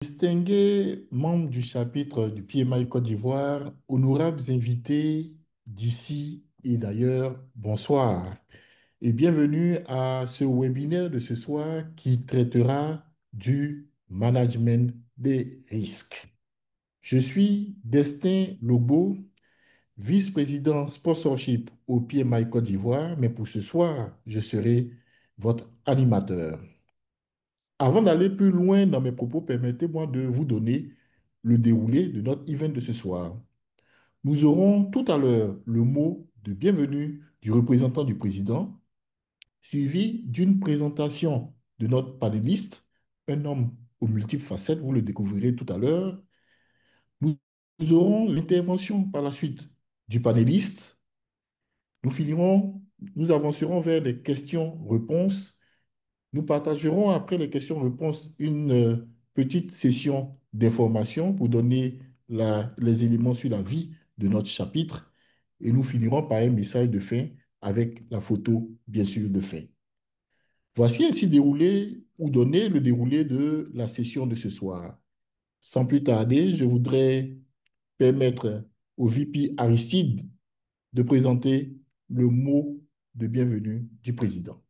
Distingués membres du chapitre du PMI Côte d'Ivoire, honorables invités d'ici et d'ailleurs, bonsoir et bienvenue à ce webinaire de ce soir qui traitera du management des risques. Je suis Destin Logbo, vice-président sponsorship au PMI Côte d'Ivoire, mais pour ce soir, je serai votre animateur. Avant d'aller plus loin dans mes propos, permettez-moi de vous donner le déroulé de notre event de ce soir. Nous aurons tout à l'heure le mot de bienvenue du représentant du président, suivi d'une présentation de notre panéliste, un homme aux multiples facettes, vous le découvrirez tout à l'heure. Nous, nous aurons l'intervention par la suite du panéliste. Nous avancerons vers des questions-réponses. Nous partagerons après les questions-réponses une petite session d'information pour donner les éléments sur la vie de notre chapitre et nous finirons par un message de fin avec la photo, bien sûr, de fin. Voici ainsi déroulé ou donné le déroulé de la session de ce soir. Sans plus tarder, je voudrais permettre au VP Aristide de présenter le mot de bienvenue du président.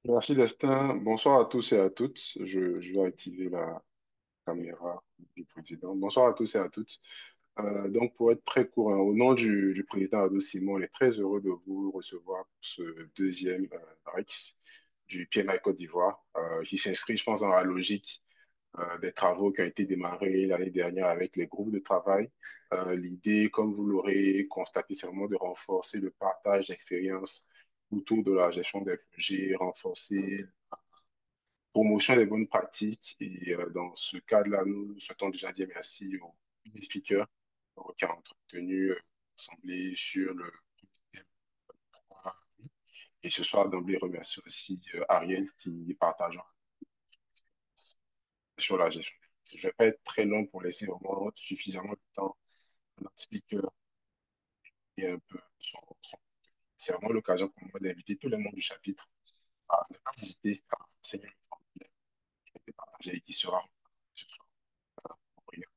Merci Destin. Bonsoir à tous et à toutes. Je vais activer la caméra du président. Bonsoir à tous et à toutes. Donc, pour être très court, hein, au nom du président Ado Simon, on est très heureux de vous recevoir pour ce deuxième RICS du PMI Côte d'Ivoire, qui s'inscrit, je pense, dans la logique des travaux qui ont été démarrés l'année dernière avec les groupes de travail. L'idée, comme vous l'aurez constaté, c'est vraiment de renforcer le partage d'expériences autour de la gestion des projets, renforcer la promotion des bonnes pratiques. Et dans ce cadre-là, nous souhaitons déjà dire merci aux speakers qui ont entretenu l'Assemblée sur le thème. Et ce soir, d'emblée, remercie aussi Ariel qui partagera sur la gestion. Je ne vais pas être très long pour laisser vraiment suffisamment de temps à notre speaker et un peu c'est vraiment l'occasion pour moi d'inviter tout le monde du chapitre à ne pas hésiter à enseigner le formulaire qui a été partagé et qui sera ce soir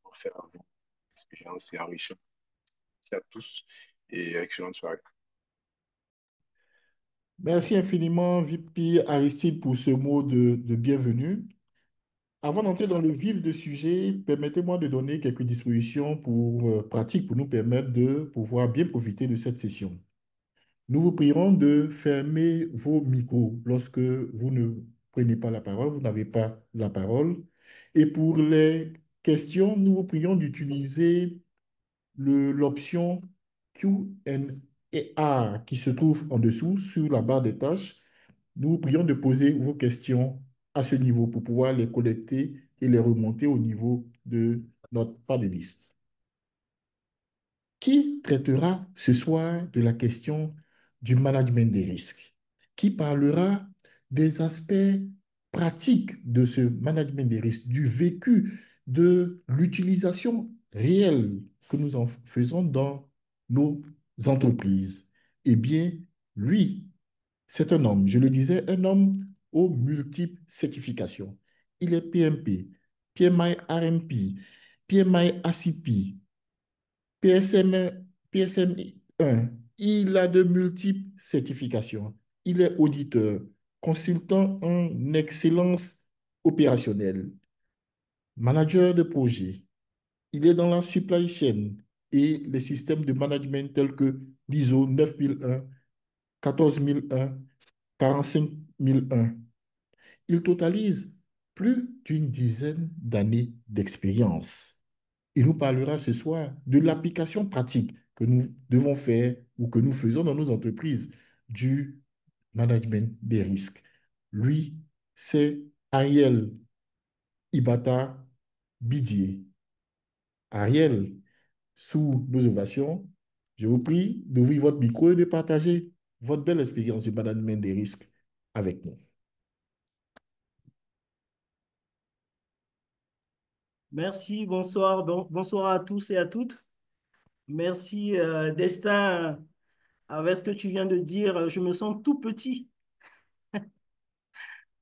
pour faire vos expériences et enrichir. Merci à tous et excellente soirée. Merci infiniment, VP Aristide, pour ce mot de bienvenue. Avant d'entrer dans le vif du sujet, permettez-moi de donner quelques dispositions pratiques pour nous permettre de pouvoir bien profiter de cette session. Nous vous prierons de fermer vos micros lorsque vous ne prenez pas la parole, vous n'avez pas la parole. Et pour les questions, nous vous prions d'utiliser l'option Q&A qui se trouve en dessous sur la barre des tâches. Nous vous prions de poser vos questions à ce niveau pour pouvoir les collecter et les remonter au niveau de notre panéliste. Qui traitera ce soir de la question du management des risques? Qui parlera des aspects pratiques de ce management des risques, du vécu, de l'utilisation réelle que nous en faisons dans nos entreprises? Eh bien, lui, c'est un homme, je le disais, un homme aux multiples certifications. Il est PMP, PMI RMP, PMI ACP, PSM, PSMI 1. Il a de multiples certifications. Il est auditeur, consultant en excellence opérationnelle, manager de projet. Il est dans la supply chain et les systèmes de management tels que l'ISO 9001, 14001, 45001. Il totalise plus d'une dizaine d'années d'expérience. Il nous parlera ce soir de l'application pratique que nous devons faire ou que nous faisons dans nos entreprises du management des risques. Lui, c'est Ariel Ibata Bidier. Ariel, sous nos ovations, je vous prie d'ouvrir votre micro et de partager votre belle expérience du management des risques avec nous. Merci, bonsoir, bonsoir à tous et à toutes. Merci, Destin. Avec ce que tu viens de dire, je me sens tout petit.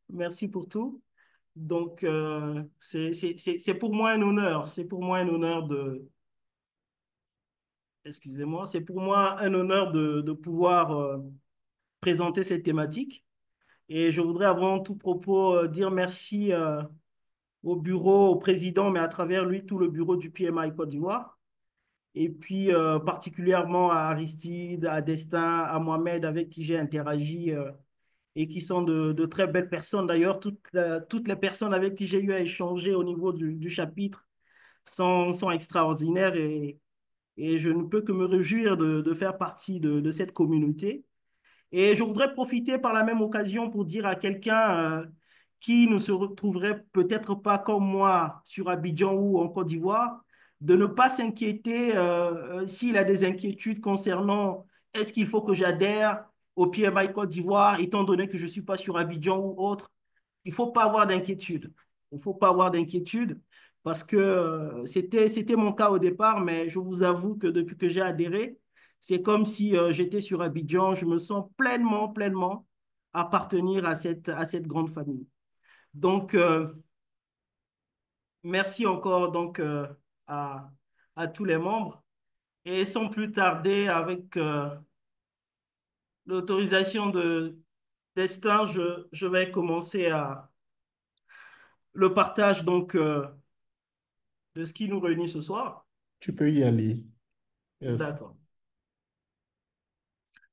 Merci pour tout. Donc, c'est pour moi un honneur. C'est pour moi un honneur excusez-moi, c'est pour moi un honneur de pouvoir présenter cette thématique. Et je voudrais avant tout propos dire merci au bureau, au président, mais à travers lui, tout le bureau du PMI Côte d'Ivoire. Et puis particulièrement à Aristide, à Destin, à Mohamed, avec qui j'ai interagi et qui sont de très belles personnes. D'ailleurs, toutes les personnes avec qui j'ai eu à échanger au niveau du chapitre sont extraordinaires et je ne peux que me réjouir de faire partie de cette communauté. Et je voudrais profiter par la même occasion pour dire à quelqu'un qui ne se retrouverait peut-être pas comme moi sur Abidjan ou en Côte d'Ivoire, de ne pas s'inquiéter s'il a des inquiétudes concernant est-ce qu'il faut que j'adhère au PMI Côte d'Ivoire, étant donné que je ne suis pas sur Abidjan ou autre. Il ne faut pas avoir d'inquiétude. Il ne faut pas avoir d'inquiétude parce que c'était mon cas au départ, mais je vous avoue que depuis que j'ai adhéré, c'est comme si j'étais sur Abidjan. Je me sens pleinement appartenir à cette grande famille. Donc, merci encore donc, à, à tous les membres. Et sans plus tarder, avec l'autorisation d'Estin, je vais commencer le partage donc, de ce qui nous réunit ce soir. Tu peux y aller. Merci. D'accord.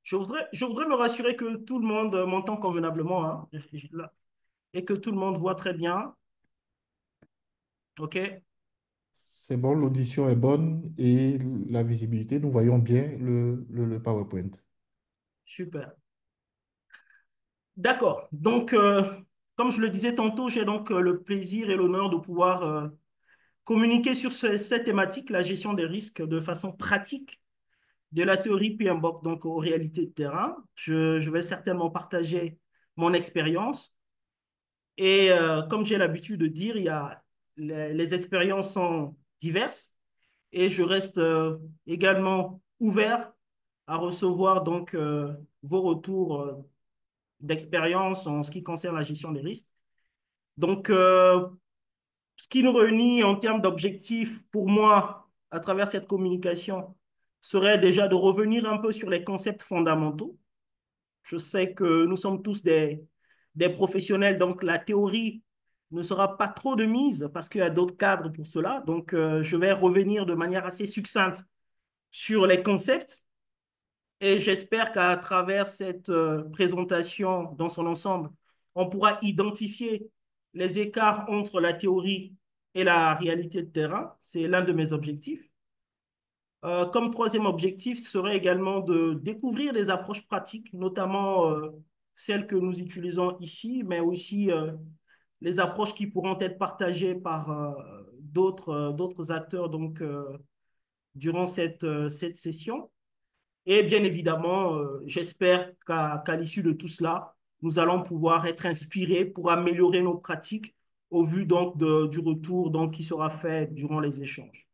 Je voudrais me rassurer que tout le monde m'entend convenablement, hein, et que tout le monde voit très bien. OK? C'est bon, l'audition est bonne et la visibilité, nous voyons bien le PowerPoint. Super. D'accord. Donc, comme je le disais tantôt, j'ai donc le plaisir et l'honneur de pouvoir communiquer sur cette thématique, la gestion des risques de façon pratique de la théorie PMBOK, donc aux réalités de terrain. Je vais certainement partager mon expérience. Et comme j'ai l'habitude de dire, les expériences sont diverses et je reste également ouvert à recevoir donc vos retours d'expérience en ce qui concerne la gestion des risques. Donc, ce qui nous réunit en termes d'objectifs pour moi à travers cette communication serait déjà de revenir un peu sur les concepts fondamentaux. Je sais que nous sommes tous des professionnels, donc la théorie ne sera pas trop de mise parce qu'il y a d'autres cadres pour cela. Donc, je vais revenir de manière assez succincte sur les concepts et j'espère qu'à travers cette présentation dans son ensemble, on pourra identifier les écarts entre la théorie et la réalité de terrain. C'est l'un de mes objectifs. Comme troisième objectif serait également de découvrir des approches pratiques, notamment celles que nous utilisons ici, mais aussi les approches qui pourront être partagées par d'autres acteurs donc, durant cette session. Et bien évidemment, j'espère qu'à l'issue de tout cela, nous allons pouvoir être inspirés pour améliorer nos pratiques au vu donc du retour donc, qui sera fait durant les échanges.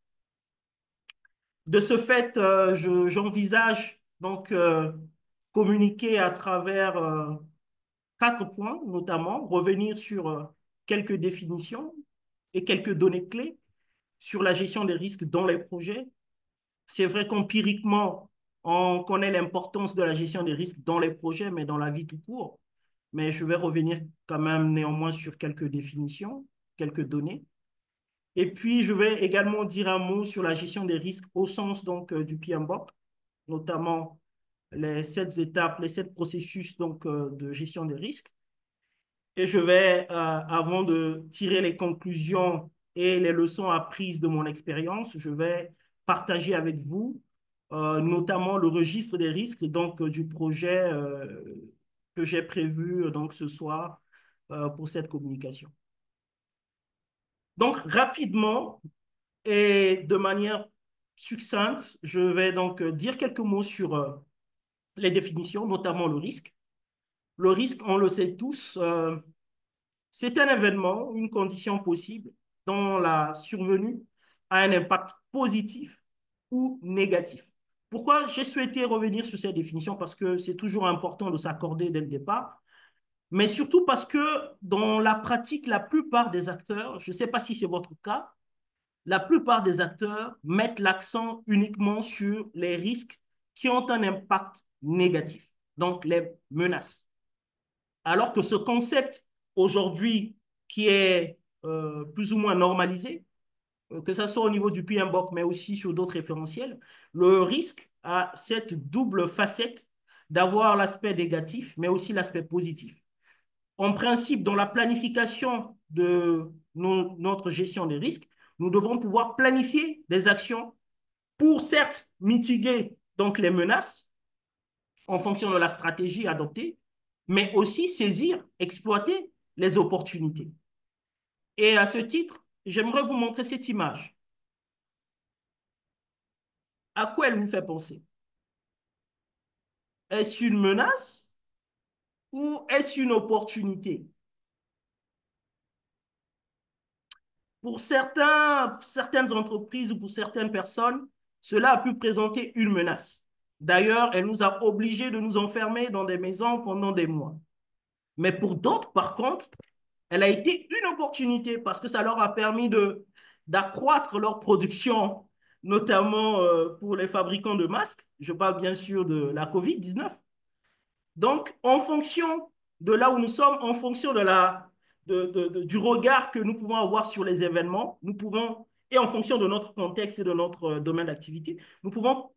De ce fait, j'envisage donc communiquer à travers quatre points, notamment revenir sur quelques définitions et quelques données clés sur la gestion des risques dans les projets. C'est vrai qu'empiriquement, on connaît l'importance de la gestion des risques dans les projets, mais dans la vie tout court. Mais je vais revenir quand même néanmoins sur quelques définitions, quelques données. Et puis, je vais également dire un mot sur la gestion des risques au sens donc, du PMBOK, notamment les 7 étapes, les 7 processus donc, de gestion des risques. Et je vais, avant de tirer les conclusions et les leçons apprises de mon expérience, je vais partager avec vous notamment le registre des risques donc, du projet que j'ai prévu donc, ce soir pour cette communication. Donc, rapidement, et de manière succincte, je vais donc dire quelques mots sur les définitions, notamment le risque. Le risque, on le sait tous, c'est un événement, une condition possible dont la survenue a un impact positif ou négatif. Pourquoi j'ai souhaité revenir sur cette définition? Parce que c'est toujours important de s'accorder dès le départ. mais surtout parce que dans la pratique, la plupart des acteurs, je ne sais pas si c'est votre cas, la plupart des acteurs mettent l'accent uniquement sur les risques qui ont un impact négatif, donc les menaces. Alors que ce concept, aujourd'hui, qui est plus ou moins normalisé, que ce soit au niveau du PMBOK, mais aussi sur d'autres référentiels, le risque a cette double facette d'avoir l'aspect négatif, mais aussi l'aspect positif. En principe, dans la planification de notre gestion des risques, nous devons pouvoir planifier des actions pour certes mitiguer donc les menaces en fonction de la stratégie adoptée, mais aussi saisir, exploiter les opportunités. Et à ce titre, j'aimerais vous montrer cette image. À quoi elle vous fait penser? Est-ce une menace ou est-ce une opportunité? Pour certaines entreprises ou pour certaines personnes, cela a pu présenter une menace. D'ailleurs, elle nous a obligés de nous enfermer dans des maisons pendant des mois. Mais pour d'autres, par contre, elle a été une opportunité parce que ça leur a permis d'accroître leur production, notamment pour les fabricants de masques. Je parle bien sûr de la COVID-19. Donc, en fonction de là où nous sommes, en fonction du regard que nous pouvons avoir sur les événements, nous pouvons, et en fonction de notre contexte et de notre domaine d'activité, nous pouvons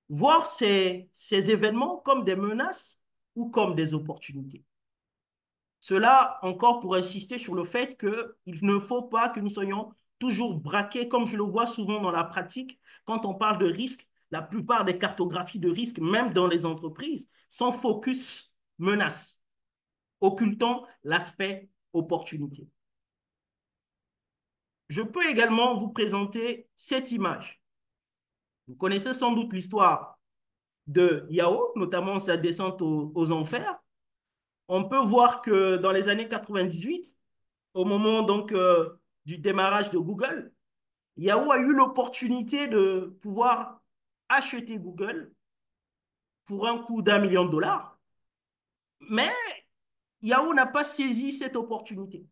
voir ces événements comme des menaces ou comme des opportunités. Cela encore pour insister sur le fait qu'il ne faut pas que nous soyons toujours braqués, comme je le vois souvent dans la pratique, quand on parle de risque, la plupart des cartographies de risque, même dans les entreprises, sont focus menace, occultant l'aspect opportunité. Je peux également vous présenter cette image. Vous connaissez sans doute l'histoire de Yahoo, notamment sa descente aux enfers. On peut voir que dans les années 98, au moment donc du démarrage de Google, Yahoo a eu l'opportunité de pouvoir acheter Google pour un coût d'1 million de dollars, mais Yahoo n'a pas saisi cette opportunité.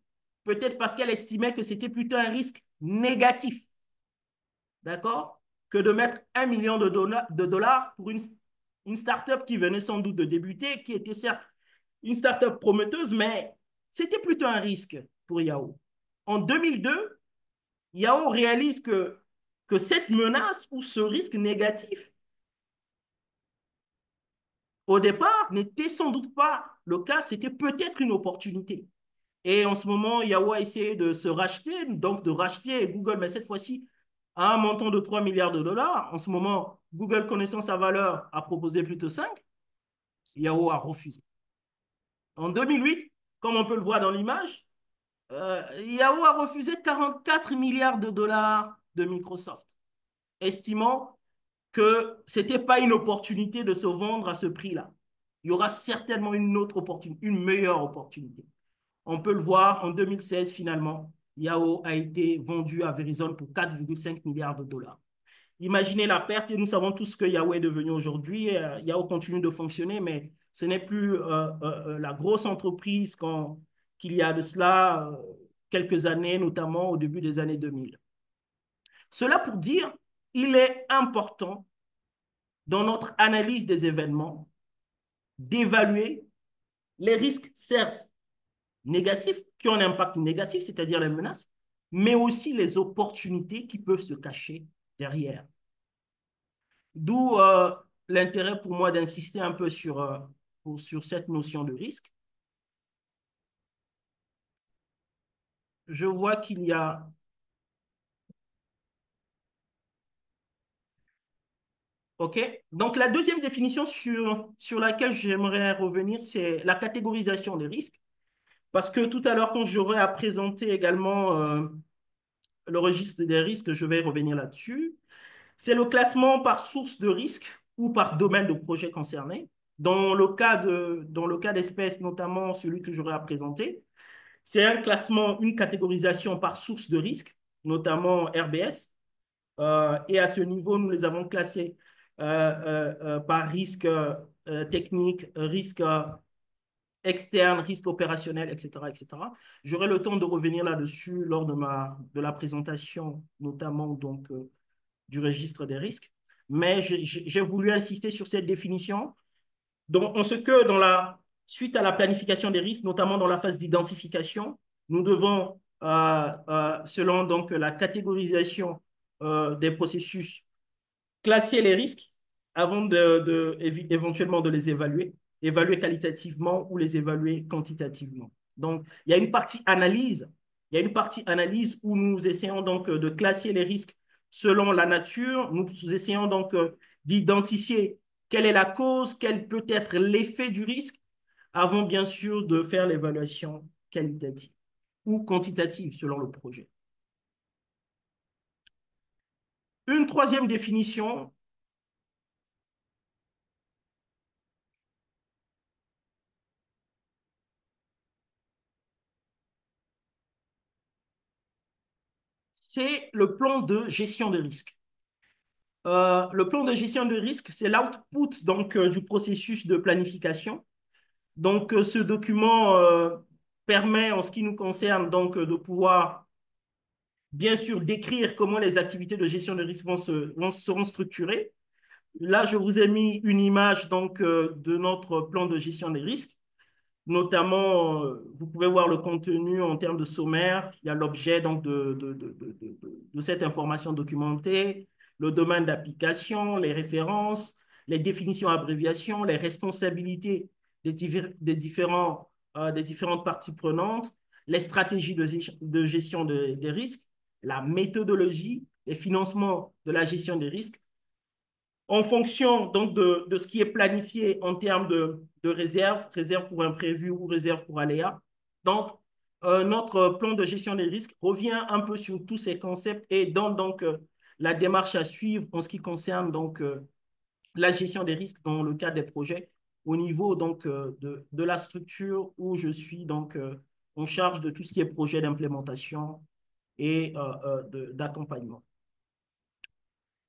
Peut-être parce qu'elle estimait que c'était plutôt un risque négatif, d'accord, que de mettre 1 million de dollars pour une start-up qui venait sans doute de débuter, qui était certes une start-up prometteuse, mais c'était plutôt un risque pour Yahoo. En 2002, Yahoo réalise que cette menace ou ce risque négatif, au départ, n'était sans doute pas le cas, c'était peut-être une opportunité. Et en ce moment, Yahoo a essayé de se racheter, donc de racheter Google, mais cette fois-ci à un montant de 3 milliards de dollars. En ce moment, Google, connaissant sa valeur, a proposé plutôt 5. Yahoo a refusé. En 2008, comme on peut le voir dans l'image, Yahoo a refusé 44 milliards de dollars de Microsoft, estimant que ce n'était pas une opportunité de se vendre à ce prix-là. Il y aura certainement une autre opportunité, une meilleure opportunité. On peut le voir, en 2016, finalement, Yahoo a été vendu à Verizon pour 4,5 milliards de dollars. Imaginez la perte, et nous savons tous ce que Yahoo est devenu aujourd'hui. Yahoo continue de fonctionner, mais ce n'est plus la grosse entreprise qu'il y a de cela quelques années, notamment au début des années 2000. Cela pour dire, il est important dans notre analyse des événements d'évaluer les risques, certes négatifs, qui ont un impact négatif, c'est-à-dire les menaces, mais aussi les opportunités qui peuvent se cacher derrière. D'où l'intérêt pour moi d'insister un peu sur cette notion de risque. Je vois qu'il y a... OK? Donc, la deuxième définition sur laquelle j'aimerais revenir, c'est la catégorisation des risques. Parce que tout à l'heure, quand j'aurai à présenter également le registre des risques, je vais revenir là-dessus. C'est le classement par source de risque ou par domaine de projet concerné. Dans le cas d'espèces, notamment celui que j'aurai à présenter, c'est un classement, une catégorisation par source de risque, notamment RBS. Et à ce niveau, nous les avons classés par risque techniques, risques externes, risques opérationnels, etc., etc. J'aurai le temps de revenir là-dessus lors de la présentation, notamment donc, du registre des risques. Mais j'ai voulu insister sur cette définition. Donc, en ce que suite à la planification des risques, notamment dans la phase d'identification, nous devons, selon donc la catégorisation des processus, classer les risques avant éventuellement de les évaluer qualitativement ou les évaluer quantitativement. Donc, il y a une partie analyse, où nous essayons donc de classer les risques selon la nature. Nous essayons donc d'identifier quelle est la cause, quel peut être l'effet du risque, avant bien sûr de faire l'évaluation qualitative ou quantitative selon le projet. Une troisième définition, c'est le plan de gestion de risque. Le plan de gestion de risque, c'est l'output donc du processus de planification. Donc, ce document permet, en ce qui nous concerne, donc de pouvoir bien sûr décrire comment les activités de gestion de risque seront structurées. Là, je vous ai mis une image donc de notre plan de gestion des risques. Notamment, vous pouvez voir le contenu en termes de sommaire. Il y a l'objet donc de cette information documentée, le domaine d'application, les références, les définitions, abréviations, les responsabilités des différentes parties prenantes, les stratégies de gestion des risques, la méthodologie, les financements de la gestion des risques, en fonction donc de ce qui est planifié en termes de réserve pour imprévu ou réserve pour aléa. Donc, notre plan de gestion des risques revient un peu sur tous ces concepts et donne donc la démarche à suivre en ce qui concerne donc la gestion des risques dans le cadre des projets au niveau donc de la structure où je suis donc en charge de tout ce qui est projet d'implémentation et d'accompagnement.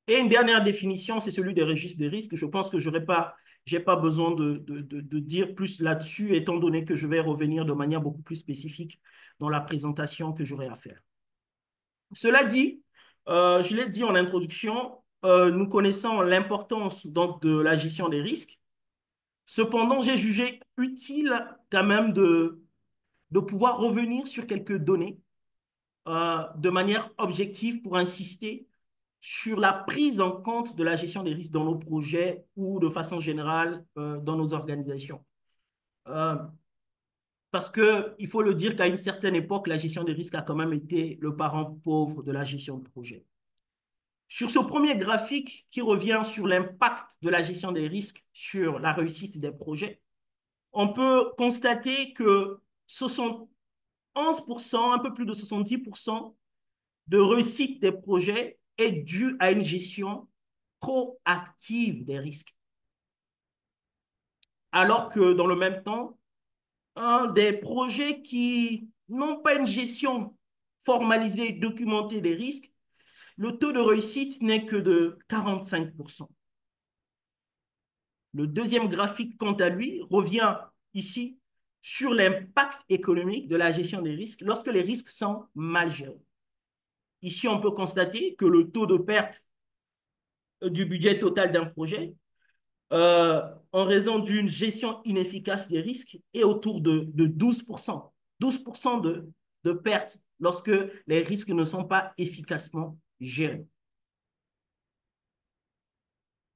Et une dernière définition, c'est celui des registres des risques. Je pense que je n'ai pas besoin de dire plus là-dessus, étant donné que je vais revenir de manière beaucoup plus spécifique dans la présentation que j'aurai à faire. Cela dit, je l'ai dit en introduction, nous connaissons l'importance donc de la gestion des risques. Cependant, j'ai jugé utile quand même de pouvoir revenir sur quelques données de manière objective pour insister sur la prise en compte de la gestion des risques dans nos projets ou de façon générale dans nos organisations. Parce qu'il faut le dire qu'à une certaine époque, la gestion des risques a quand même été le parent pauvre de la gestion de projet. Sur ce premier graphique qui revient sur l'impact de la gestion des risques sur la réussite des projets, on peut constater que 71%, un peu plus de 70% de réussite des projets est due à une gestion proactive des risques. Alors que dans le même temps, un des projets qui n'ont pas une gestion formalisée, documentée des risques, le taux de réussite n'est que de 45%. Le deuxième graphique, quant à lui, revient ici sur l'impact économique de la gestion des risques lorsque les risques sont mal gérés. Ici, on peut constater que le taux de perte du budget total d'un projet en raison d'une gestion inefficace des risques est autour de 12%. 12% de pertes lorsque les risques ne sont pas efficacement gérés.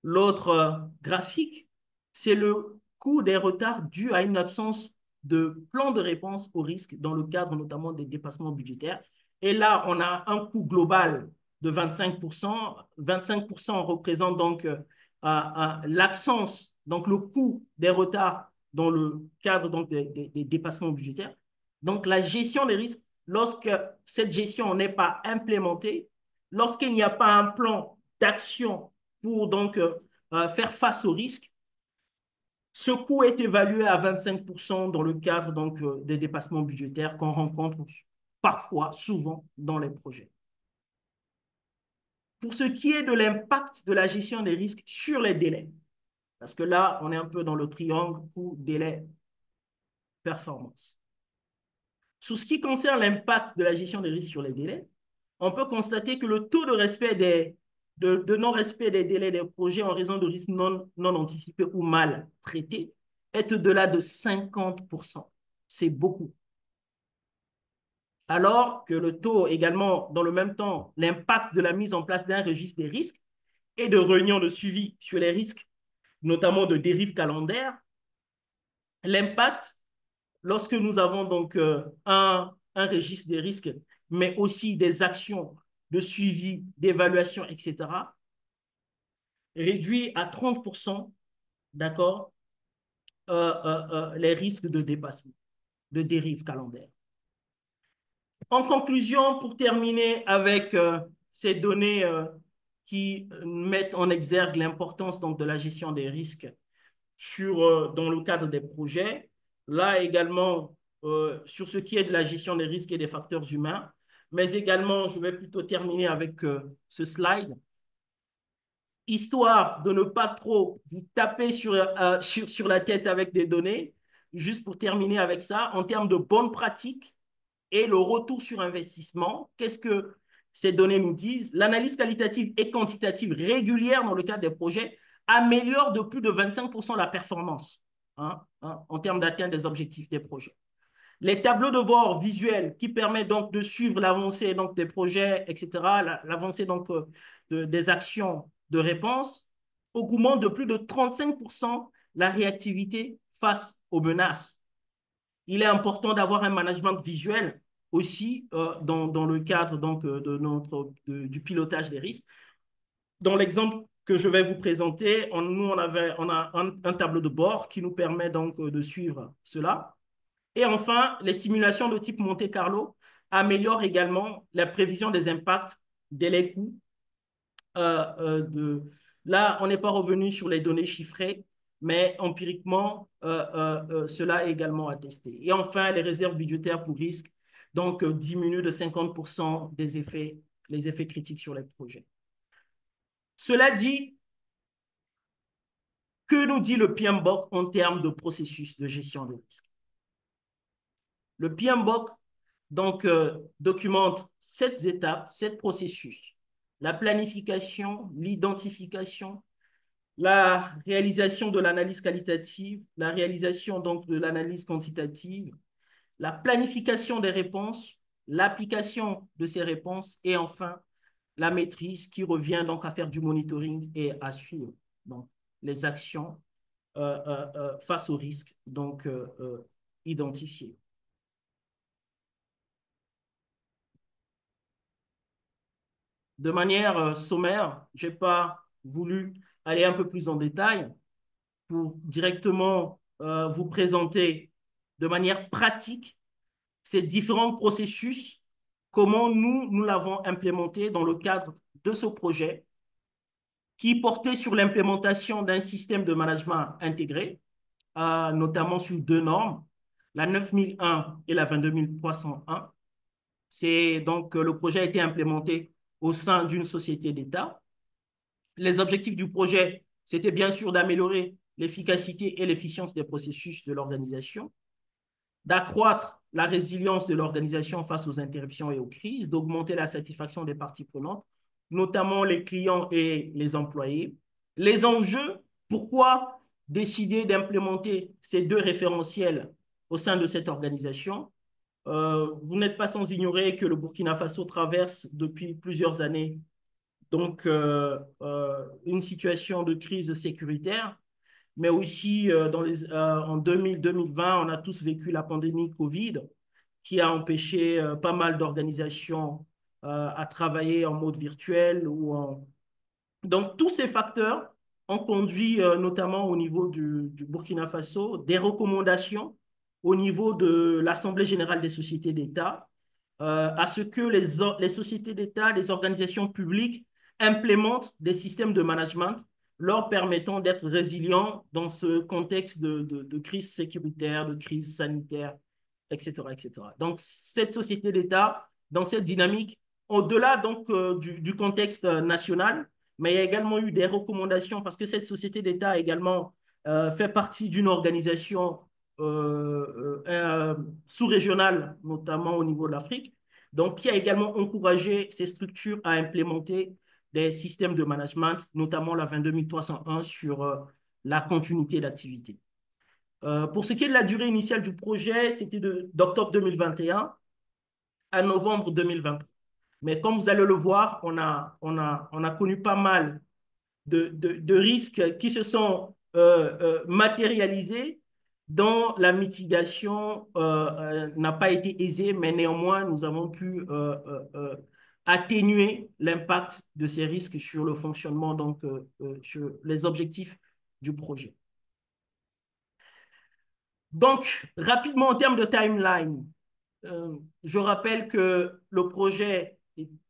L'autre graphique, c'est le coût des retards dû à une absence de plan de réponse aux risques dans le cadre notamment des dépassements budgétaires. Et là, on a un coût global de 25%. 25% représente donc l'absence, donc le coût des retards dans le cadre donc, des dépassements budgétaires. Donc, la gestion des risques, lorsque cette gestion n'est pas implémentée, lorsqu'il n'y a pas un plan d'action pour donc faire face aux risques, ce coût est évalué à 25% dans le cadre donc, des dépassements budgétaires qu'on rencontre parfois, souvent, dans les projets. Pour ce qui est de l'impact de la gestion des risques sur les délais, Parce que là, on est un peu dans le triangle coût, délai, performance. Sur ce qui concerne l'impact de la gestion des risques sur les délais, on peut constater que le taux de respect de non-respect des délais des projets en raison de risques non anticipés ou mal traités est au-delà de 50%. C'est beaucoup. Alors que le taux également, dans le même temps, l'impact de la mise en place d'un registre des risques et de réunions de suivi sur les risques, notamment de dérives calendaires, l'impact, lorsque nous avons donc un registre des risques, mais aussi des actions de suivi, d'évaluation, etc., réduit à 30%, d'accord, les risques de dépassement, de dérive calendaire. En conclusion, pour terminer avec ces données qui mettent en exergue l'importance donc de la gestion des risques dans le cadre des projets, là également sur ce qui est de la gestion des risques et des facteurs humains, mais également, je vais plutôt terminer avec ce slide, histoire de ne pas trop vous taper sur la tête avec des données, juste pour terminer avec ça, en termes de bonnes pratiques, et le retour sur investissement. Qu'est-ce que ces données nous disent? L'analyse qualitative et quantitative régulière dans le cadre des projets améliore de plus de 25% la performance en termes d'atteinte des objectifs des projets. Les tableaux de bord visuels qui permettent donc de suivre l'avancée donc, des projets, etc., l'avancée donc des actions de réponse, augmentent de plus de 35% la réactivité face aux menaces. Il est important d'avoir un management visuel aussi dans le cadre donc, du pilotage des risques. Dans l'exemple que je vais vous présenter, on a un tableau de bord qui nous permet donc de suivre cela. Et enfin, les simulations de type Monte Carlo améliorent également la prévision des impacts, délais coûts. Là, on n'est pas revenu sur les données chiffrées, mais empiriquement, cela est également attesté. Et enfin, les réserves budgétaires pour risque donc diminuent de 50% les effets critiques sur les projets. Cela dit, que nous dit le PMBOK en termes de processus de gestion de risque? Le PMBOK donc, documente 7 étapes, 7 processus. La planification, l'identification, la réalisation de l'analyse qualitative, la réalisation donc de l'analyse quantitative, la planification des réponses, l'application de ces réponses et enfin la maîtrise qui revient donc à faire du monitoring et à suivre donc, les actions face aux risques donc identifiés. De manière sommaire, je n'ai pas voulu aller un peu plus en détail pour directement vous présenter de manière pratique ces différents processus, comment nous l'avons implémenté dans le cadre de ce projet qui portait sur l'implémentation d'un système de management intégré, notamment sur 2 normes, la 9001 et la 22301. C'est donc le projet a été implémenté au sein d'une société d'État. Les objectifs du projet, c'était bien sûr d'améliorer l'efficacité et l'efficience des processus de l'organisation, d'accroître la résilience de l'organisation face aux interruptions et aux crises, d'augmenter la satisfaction des parties prenantes, notamment les clients et les employés. Les enjeux, pourquoi décider d'implémenter ces 2 référentiels au sein de cette organisation? Vous n'êtes pas sans ignorer que le Burkina Faso traverse depuis plusieurs années donc une situation de crise sécuritaire, mais aussi en 2020, on a tous vécu la pandémie Covid qui a empêché pas mal d'organisations à travailler en mode virtuel. Donc, tous ces facteurs ont conduit notamment au niveau du Burkina Faso des recommandations au niveau de l'Assemblée générale des sociétés d'État à ce que les sociétés d'État, les organisations publiques implémentent des systèmes de management leur permettant d'être résilients dans ce contexte de crise sécuritaire, de crise sanitaire, etc., etc. Donc, cette société d'État, dans cette dynamique, au-delà donc du contexte national, mais il y a également eu des recommandations parce que cette société d'État a également fait partie d'une organisation sous-régionale, notamment au niveau de l'Afrique, donc qui a également encouragé ces structures à implémenter des systèmes de management, notamment la 22301 sur la continuité d'activité. Pour ce qui est de la durée initiale du projet, c'était d'octobre 2021 à novembre 2023. Mais comme vous allez le voir, on a connu pas mal de risques qui se sont matérialisés dont la mitigation n'a pas été aisée, mais néanmoins, nous avons pu atténuer l'impact de ces risques sur le fonctionnement, donc sur les objectifs du projet. Donc, rapidement, en termes de timeline, je rappelle que le projet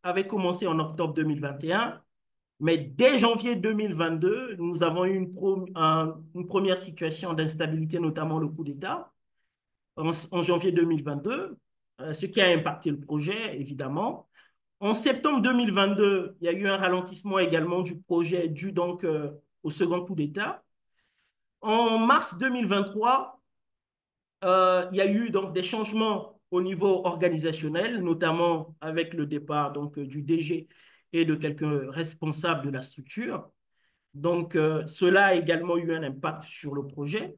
avait commencé en octobre 2021, mais dès janvier 2022, nous avons eu une première situation d'instabilité, notamment le coup d'État, en janvier 2022, ce qui a impacté le projet, évidemment. En septembre 2022, il y a eu un ralentissement également du projet dû donc au second coup d'État. En mars 2023, il y a eu donc des changements au niveau organisationnel, notamment avec le départ donc, du DG et de quelques responsables de la structure. Donc, cela a également eu un impact sur le projet.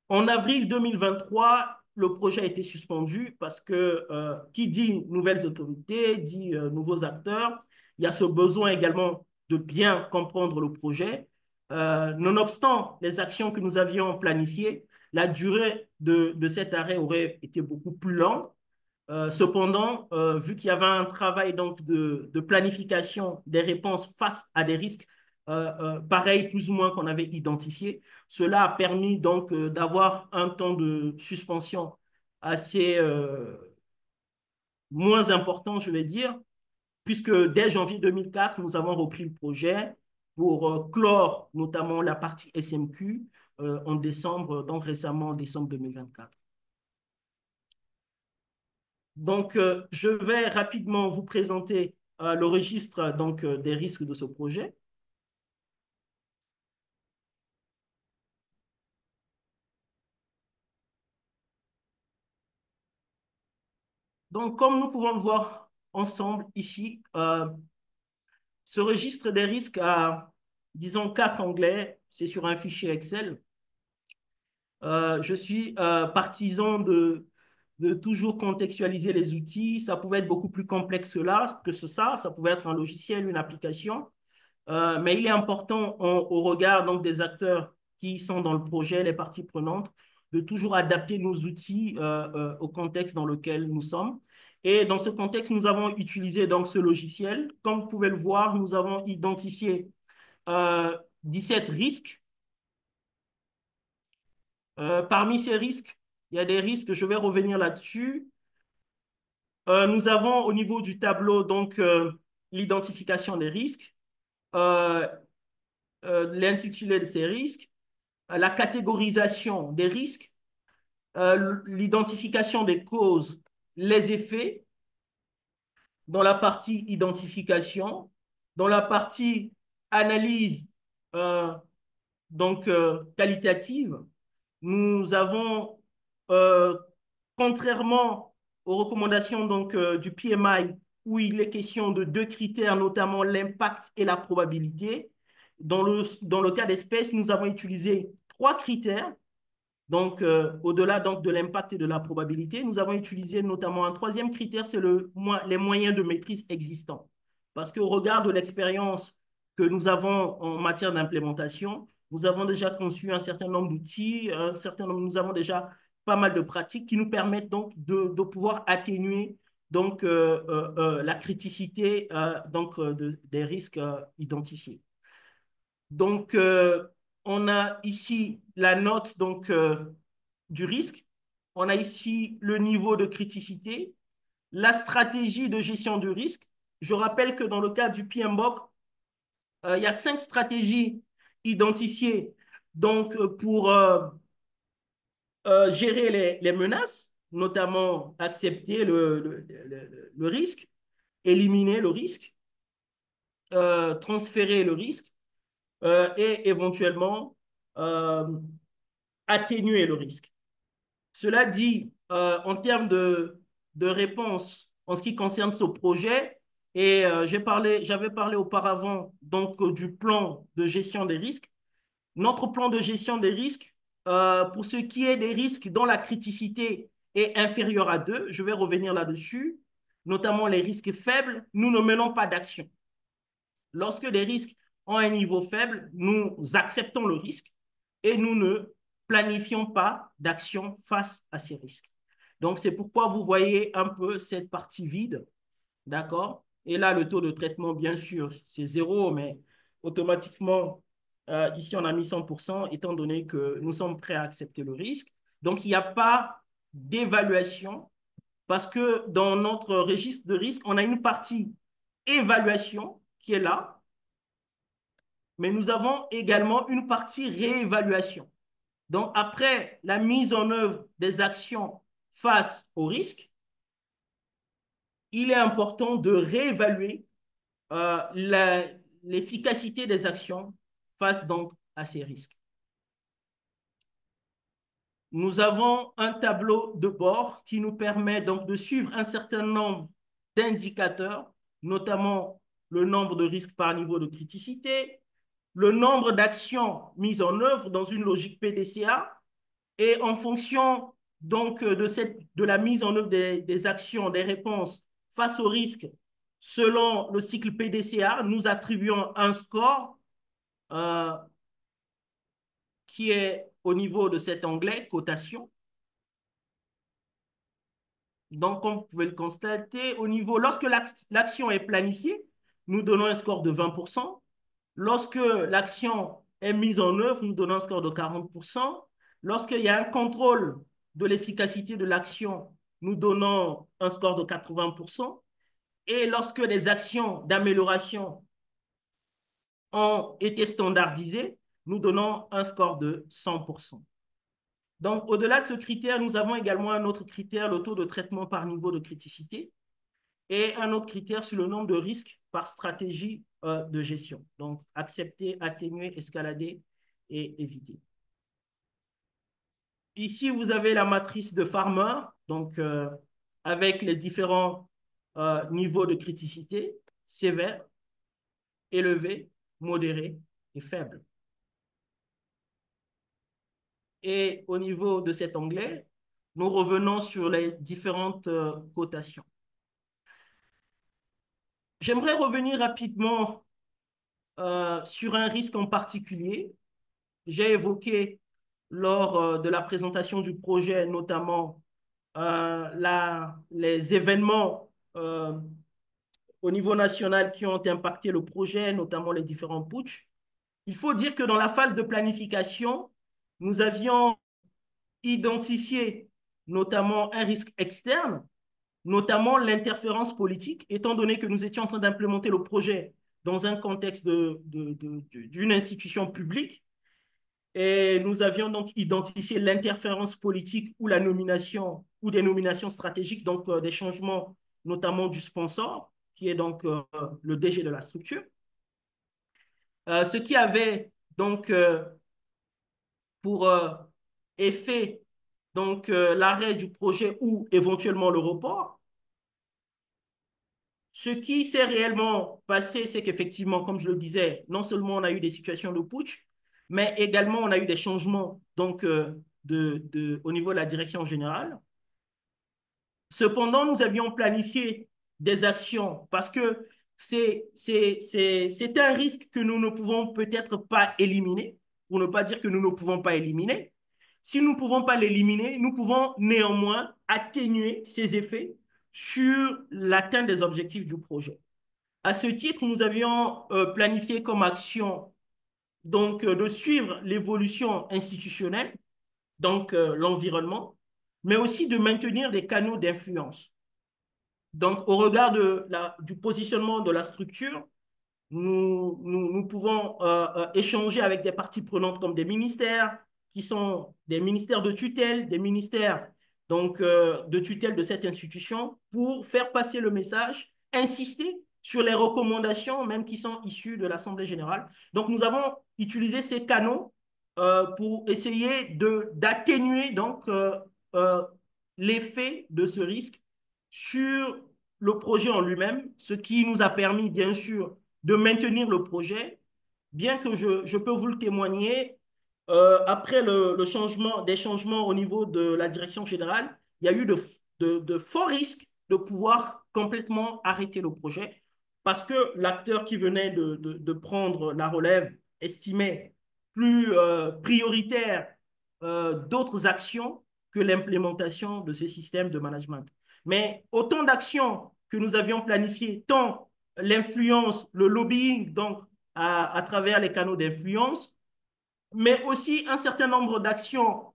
En avril 2023, le projet a été suspendu parce que qui dit nouvelles autorités, dit nouveaux acteurs. Il y a ce besoin également de bien comprendre le projet. Nonobstant les actions que nous avions planifiées, la durée de cet arrêt aurait été beaucoup plus longue. Cependant, vu qu'il y avait un travail donc de planification des réponses face à des risques pareils plus ou moins qu'on avait identifiés, cela a permis donc d'avoir un temps de suspension assez moins important, je vais dire, puisque dès janvier 2004, nous avons repris le projet pour clore notamment la partie SMQ en décembre, donc récemment en décembre 2024. Donc, je vais rapidement vous présenter le registre donc, des risques de ce projet. Donc, comme nous pouvons le voir ensemble ici, ce registre des risques a, disons, 4 onglets. C'est sur un fichier Excel. Je suis partisan de toujours contextualiser les outils. Ça pouvait être beaucoup plus complexe que ça. Ça pouvait être un logiciel, une application. Mais il est important, au regard donc, des acteurs qui sont dans le projet, les parties prenantes, de toujours adapter nos outils au contexte dans lequel nous sommes. Et dans ce contexte, nous avons utilisé donc, ce logiciel. Comme vous pouvez le voir, nous avons identifié 17 risques. Parmi ces risques, il y a des risques, je vais revenir là-dessus. Nous avons au niveau du tableau donc l'identification des risques, euh, l'intitulé de ces risques, la catégorisation des risques, l'identification des causes, les effets, dans la partie identification, dans la partie analyse euh, donc qualitative, nous avons, contrairement aux recommandations donc, du PMI, où il est question de 2 critères, notamment l'impact et la probabilité, dans le cas d'espèce, nous avons utilisé 3 critères. Donc, au-delà donc, de l'impact et de la probabilité, nous avons utilisé notamment un troisième critère, c'est les moyens de maîtrise existants. Parce qu'au regard de l'expérience que nous avons en matière d'implémentation, nous avons déjà conçu un certain nombre d'outils, nous avons déjà pas mal de pratiques qui nous permettent donc de pouvoir atténuer donc, la criticité donc, des risques identifiés. Donc, on a ici la note donc, du risque. On a ici le niveau de criticité, la stratégie de gestion du risque. Je rappelle que dans le cas du PMBOK, il y a 5 stratégies identifiées donc, pour gérer les menaces, notamment accepter le risque, éliminer le risque, transférer le risque et éventuellement euh, atténuer le risque. Cela dit, en termes de réponse en ce qui concerne ce projet, et j'avais parlé auparavant donc du plan de gestion des risques. Notre plan de gestion des risques, pour ce qui est des risques dont la criticité est inférieure à 2, je vais revenir là-dessus, notamment les risques faibles, nous ne menons pas d'action. Lorsque les risques ont un niveau faible, nous acceptons le risque et nous ne planifions pas d'action face à ces risques. Donc, c'est pourquoi vous voyez un peu cette partie vide, d'accord? Et là, le taux de traitement, bien sûr, c'est 0, mais automatiquement, ici, on a mis 100%, étant donné que nous sommes prêts à accepter le risque. Donc, il n'y a pas d'évaluation parce que dans notre registre de risque, on a une partie évaluation qui est là, mais nous avons également une partie réévaluation. Donc, après la mise en œuvre des actions face au risque, il est important de réévaluer l'efficacité des actions face donc à ces risques. Nous avons un tableau de bord qui nous permet donc de suivre un certain nombre d'indicateurs, notamment le nombre de risques par niveau de criticité, le nombre d'actions mises en œuvre dans une logique PDCA, et en fonction donc de la mise en œuvre des actions, des réponses face aux risques, selon le cycle PDCA, nous attribuons un score euh, qui est au niveau de cet onglet, cotation. Donc, comme vous pouvez le constater, lorsque l'action est planifiée, nous donnons un score de 20%. Lorsque l'action est mise en œuvre, nous donnons un score de 40%. Lorsqu'il y a un contrôle de l'efficacité de l'action, nous donnons un score de 80%. Et lorsque les actions d'amélioration ont été standardisées, nous donnons un score de 100%. Donc, au-delà de ce critère, nous avons également un autre critère, le taux de traitement par niveau de criticité, et un autre critère sur le nombre de risques par stratégie de gestion. Donc, accepter, atténuer, escalader et éviter. Ici, vous avez la matrice de Farmer, donc avec les différents niveaux de criticité, sévère, élevé, modéré et faible. Et au niveau de cet onglet, nous revenons sur les différentes cotations. J'aimerais revenir rapidement sur un risque en particulier. J'ai évoqué lors de la présentation du projet, notamment les événements au niveau national qui ont impacté le projet, notamment les différents putschs. Il faut dire que dans la phase de planification, nous avions identifié notamment un risque externe, notamment l'interférence politique, étant donné que nous étions en train d'implémenter le projet dans un contexte d'une institution publique. Et nous avions donc identifié l'interférence politique ou la nomination ou des nominations stratégiques, donc des changements notamment du sponsor, qui est donc le DG de la structure. Ce qui avait donc pour effet donc l'arrêt du projet ou éventuellement le report. Ce qui s'est réellement passé, c'est qu'effectivement, comme je le disais, non seulement on a eu des situations de putsch, mais également on a eu des changements donc, au niveau de la direction générale. Cependant, nous avions planifié des actions parce que c'est un risque que nous ne pouvons peut-être pas éliminer, pour ne pas dire que nous ne pouvons pas éliminer. Si nous ne pouvons pas l'éliminer, nous pouvons néanmoins atténuer ses effets sur l'atteinte des objectifs du projet. À ce titre, nous avions planifié comme action donc, de suivre l'évolution institutionnelle, donc l'environnement, mais aussi de maintenir des canaux d'influence. Donc, au regard du positionnement de la structure, nous pouvons échanger avec des parties prenantes comme des ministères, qui sont des ministères de tutelle, des ministères donc, de tutelle de cette institution, pour faire passer le message, insister sur les recommandations même qui sont issues de l'Assemblée générale. Donc, nous avons utilisé ces canaux pour essayer d'atténuer donc euh, l'effet de ce risque sur le projet en lui-même, ce qui nous a permis, bien sûr, de maintenir le projet, bien que je peux vous le témoigner, après le changement, des changements au niveau de la direction générale, il y a eu de forts risques de pouvoir complètement arrêter le projet parce que l'acteur qui venait de prendre la relève estimait plus prioritaire d'autres actions que l'implémentation de ce système de management. Mais autant d'actions que nous avions planifiées, tant l'influence, le lobbying, donc à travers les canaux d'influence, mais aussi un certain nombre d'actions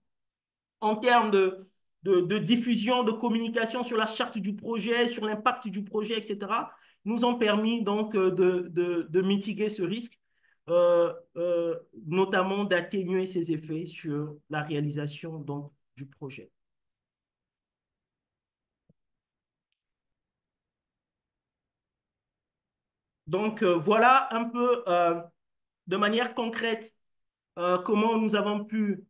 en termes de diffusion, de communication sur la charte du projet, sur l'impact du projet, etc., nous ont permis donc de mitiguer ce risque, notamment d'atténuer ses effets sur la réalisation donc, du projet. Donc, voilà un peu de manière concrète comment nous avons pu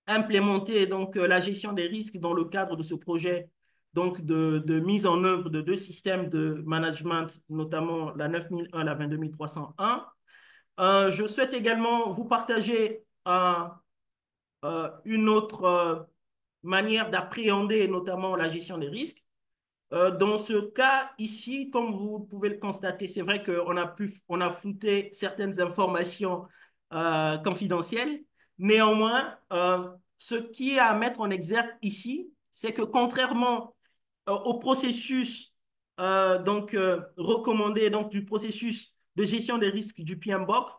implémenter donc, la gestion des risques dans le cadre de ce projet donc de mise en œuvre de deux systèmes de management, notamment la 9001 et la 22301. Je souhaite également vous partager une autre manière d'appréhender notamment la gestion des risques. Dans ce cas ici, comme vous pouvez le constater, c'est vrai on a flouté certaines informations confidentielles. Néanmoins, ce qui est à mettre en exergue ici, c'est que contrairement au processus recommandé donc, du processus de gestion des risques du PMBOK,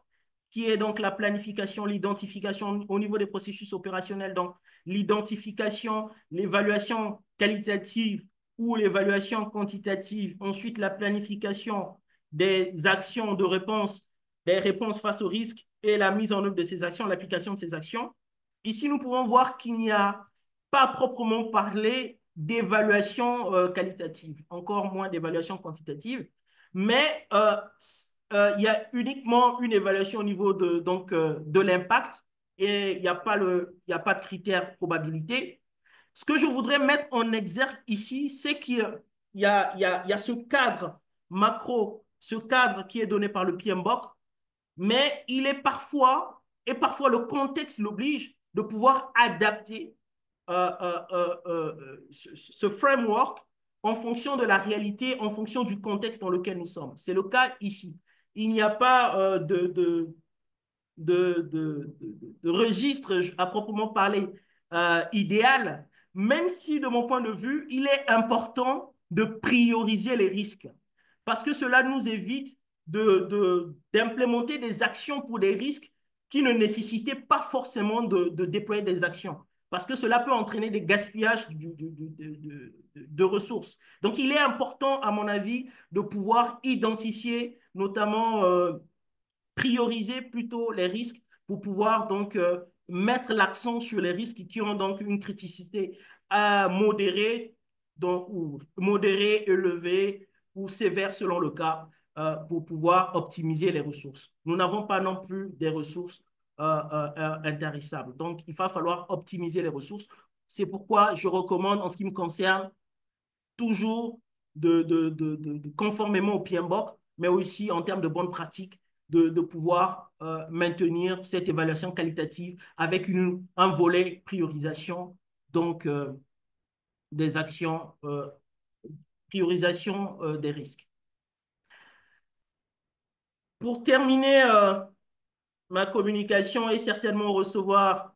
qui est donc la planification, l'identification au niveau des processus opérationnels, donc l'identification, l'évaluation qualitative ou l'évaluation quantitative, ensuite la planification des actions de réponse, des réponses face aux risques et la mise en œuvre de ces actions, l'application de ces actions. Ici, nous pouvons voir qu'il n'y a pas proprement parlé d'évaluation qualitative, encore moins d'évaluation quantitative, mais il y a uniquement une évaluation au niveau de l'impact et il n'y a pas de critère probabilité. Ce que je voudrais mettre en exergue ici, c'est qu'il y a ce cadre macro, ce cadre qui est donné par le PMBOK, mais il est parfois le contexte l'oblige de pouvoir adapter ce framework en fonction de la réalité, en fonction du contexte dans lequel nous sommes. C'est le cas ici. Il n'y a pas de registre à proprement parler idéal, même si de mon point de vue, il est important de prioriser les risques parce que cela nous évite d'implémenter des actions pour des risques qui ne nécessitaient pas forcément de déployer des actions parce que cela peut entraîner des gaspillages de ressources. Donc, il est important, à mon avis, de pouvoir identifier notamment prioriser plutôt les risques pour pouvoir donc mettre l'accent sur les risques qui ont donc une criticité à modérée, donc, ou modérée, élevée ou sévère selon le cas pour pouvoir optimiser les ressources. Nous n'avons pas non plus des ressources intarissables. Donc, il va falloir optimiser les ressources. C'est pourquoi je recommande, en ce qui me concerne, toujours conformément au PMBOK, mais aussi en termes de bonnes pratiques, de pouvoir maintenir cette évaluation qualitative avec un volet priorisation, donc des actions, priorisation des risques. Pour terminer ma communication et certainement recevoir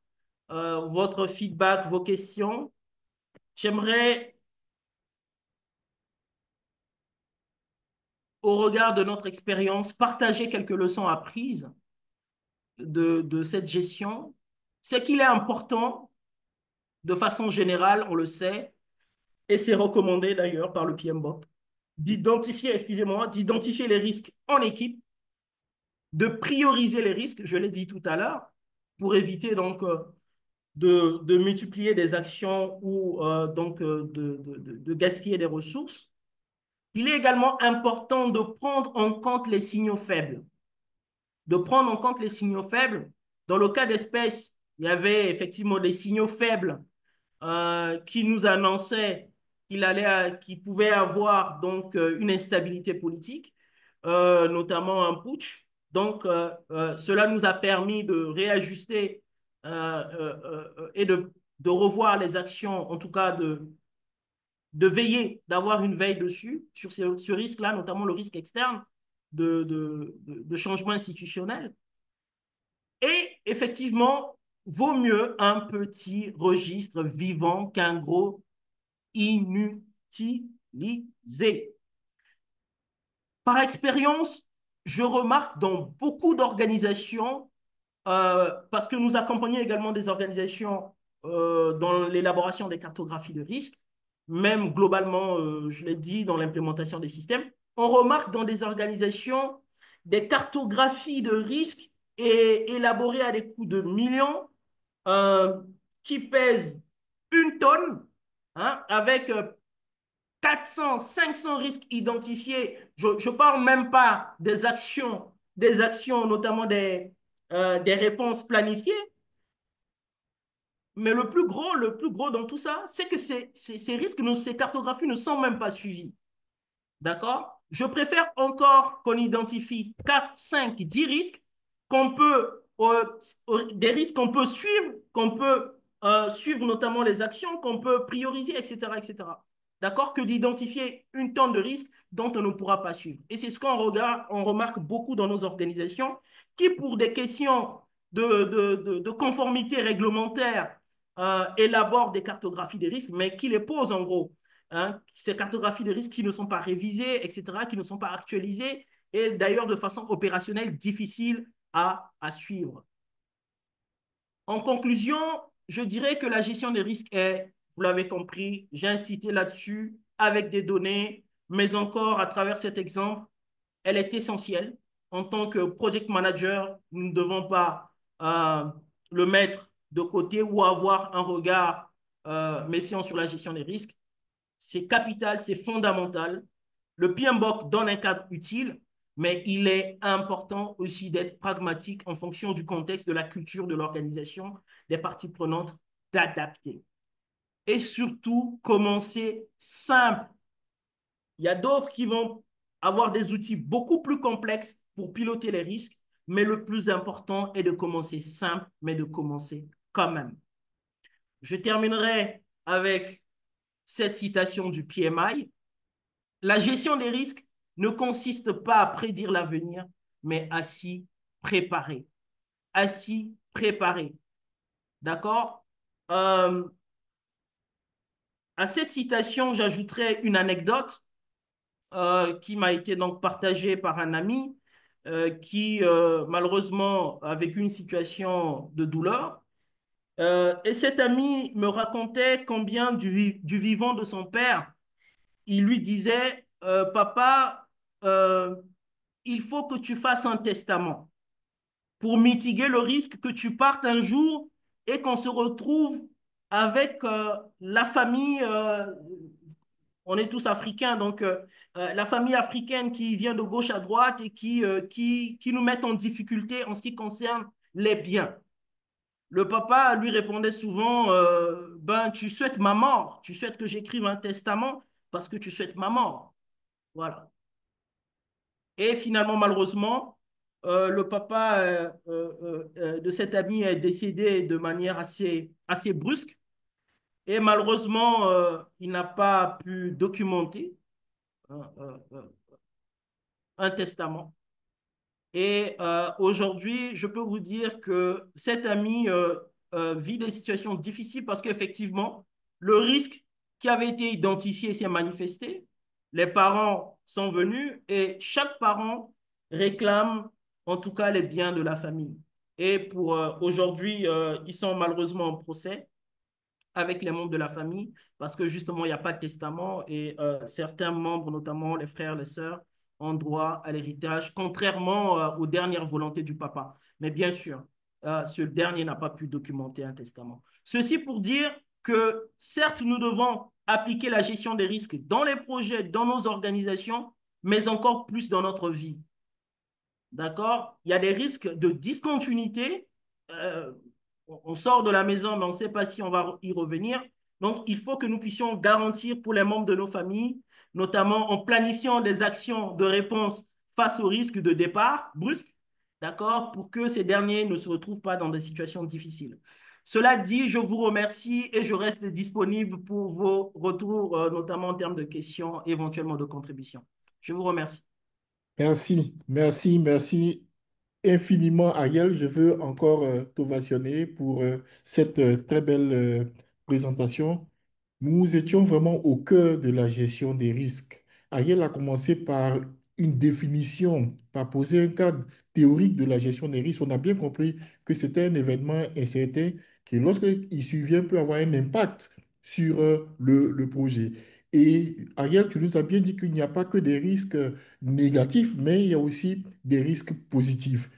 votre feedback, vos questions, j'aimerais, au regard de notre expérience, partager quelques leçons apprises de cette gestion. C'est qu'il est important, de façon générale, on le sait, et c'est recommandé d'ailleurs par le PMBOK, d'identifier les risques en équipe, de prioriser les risques, je l'ai dit tout à l'heure, pour éviter donc de multiplier des actions ou donc de gaspiller des ressources. Il est également important de prendre en compte les signaux faibles. De prendre en compte les signaux faibles. Dans le cas d'espèce, il y avait effectivement des signaux faibles qui nous annonçaient qu'il pouvait avoir donc une instabilité politique, notamment un putsch. Donc, cela nous a permis de réajuster et de revoir les actions, en tout cas de veiller, d'avoir une veille dessus, sur ce risque-là, notamment le risque externe de changement institutionnel. Et effectivement, vaut mieux un petit registre vivant qu'un gros inutilisé. Par expérience, je remarque dans beaucoup d'organisations, parce que nous accompagnons également des organisations dans l'élaboration des cartographies de risques, même globalement, je l'ai dit, dans l'implémentation des systèmes, on remarque dans des organisations des cartographies de risques élaborées à des coûts de millions, euh, qui pèsent 1 tonne, hein, avec 400, 500 risques identifiés. Je ne parle même pas des actions notamment des réponses planifiées. Mais le plus gros dans tout ça, c'est que ces risques, ces cartographies ne sont même pas suivies. D'accord? Je préfère encore qu'on identifie 4, 5, 10 risques qu'on peut, des risques qu'on peut suivre, suivre notamment les actions, qu'on peut prioriser, etc., etc. D'accord? Que d'identifier 1 tonne de risques dont on ne pourra pas suivre. Et c'est ce qu'on regarde, on remarque beaucoup dans nos organisations qui, pour des questions de conformité réglementaire, élaborent des cartographies des risques, mais qui les posent en gros. Hein, ces cartographies de risques qui ne sont pas révisées, etc., qui ne sont pas actualisées, et d'ailleurs de façon opérationnelle difficile à suivre. En conclusion, je dirais que la gestion des risques est, vous l'avez compris, j'ai insisté là-dessus avec des données, mais encore à travers cet exemple, elle est essentielle. En tant que project manager, nous ne devons pas le mettre de côté ou avoir un regard méfiant sur la gestion des risques. C'est capital, c'est fondamental. Le PMBOK donne un cadre utile, mais il est important aussi d'être pragmatique en fonction du contexte, de la culture de l'organisation, des parties prenantes, d'adapter. Et surtout, commencer simple. Il y a d'autres qui vont avoir des outils beaucoup plus complexes pour piloter les risques, mais le plus important est de commencer simple, mais de commencer quand même. Je terminerai avec cette citation du PMI. La gestion des risques ne consiste pas à prédire l'avenir, mais à s'y préparer. À s'y préparer. D'accord? À cette citation, j'ajouterai une anecdote qui m'a été donc partagée par un ami qui, malheureusement, a vécu une situation de douleur. Et cet ami me racontait combien du vivant de son père, il lui disait, papa, il faut que tu fasses un testament pour mitiguer le risque que tu partes un jour et qu'on se retrouve avec la famille, on est tous africains, donc la famille africaine qui vient de gauche à droite et qui nous met en difficulté en ce qui concerne les biens. Le papa lui répondait souvent, ben, tu souhaites ma mort, tu souhaites que j'écrive un testament parce que tu souhaites ma mort. Voilà. Et finalement, malheureusement, le papa de cet ami est décédé de manière assez brusque. Et malheureusement, il n'a pas pu documenter un, un testament. Et aujourd'hui, je peux vous dire que cet ami vit des situations difficiles parce qu'effectivement, le risque qui avait été identifié s'est manifesté. Les parents sont venus et chaque parent réclame en tout cas les biens de la famille. Et pour aujourd'hui, ils sont malheureusement en procès avec les membres de la famille parce que justement, il n'y a pas de testament et certains membres, notamment les frères, les sœurs, ont droit à l'héritage, contrairement aux dernières volontés du papa. Mais bien sûr, ce dernier n'a pas pu documenter un testament. Ceci pour dire que certes, nous devons appliquer la gestion des risques dans les projets, dans nos organisations, mais encore plus dans notre vie. D'accord? Il y a des risques de discontinuité. Euh, on sort de la maison, mais on ne sait pas si on va y revenir. Donc, il faut que nous puissions garantir pour les membres de nos familles, notamment en planifiant des actions de réponse face au risque de départ brusque, d'accord, pour que ces derniers ne se retrouvent pas dans des situations difficiles. Cela dit, je vous remercie et je reste disponible pour vos retours, notamment en termes de questions, éventuellement de contributions. Je vous remercie. Merci, merci, merci infiniment, Ariel. Je veux encore t'ovationner pour cette très belle présentation. Nous étions vraiment au cœur de la gestion des risques. Ariel a commencé par une définition, par poser un cadre théorique de la gestion des risques. On a bien compris que c'était un événement incertain qui, lorsqu'il survient, peut avoir un impact sur le projet. Et Ariel, tu nous as bien dit qu'il n'y a pas que des risques négatifs, mais il y a aussi des risques positifs.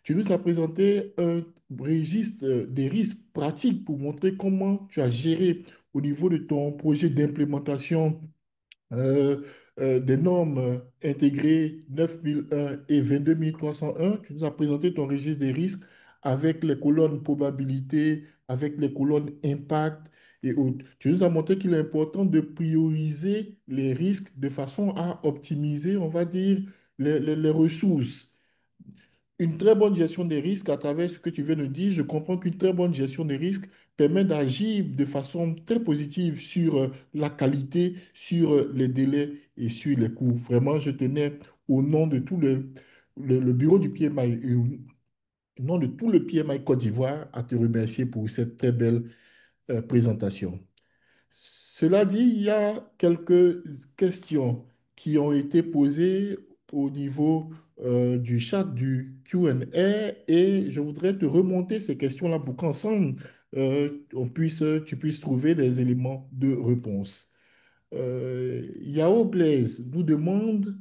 Tu nous as présenté un registre des risques pratiques pour montrer comment tu as géré au niveau de ton projet d'implémentation euh, des normes intégrées 9001 et 22301. Tu nous as présenté ton registre des risques avec les colonnes probabilité, avec les colonnes impact et autres. Tu nous as montré qu'il est important de prioriser les risques de façon à optimiser, on va dire, les ressources. Une très bonne gestion des risques, à travers ce que tu viens de dire, je comprends qu'une très bonne gestion des risques permet d'agir de façon très positive sur la qualité, sur les délais et sur les coûts. Vraiment, je tenais au nom de tout le bureau du PMI et au nom de tout le PMI Côte d'Ivoire à te remercier pour cette très belle présentation. Cela dit, il y a quelques questions qui ont été posées au niveau du chat du Q&A et je voudrais te remonter ces questions-là pour qu'ensemble, tu puisses trouver des éléments de réponse. Yao Blaise nous demande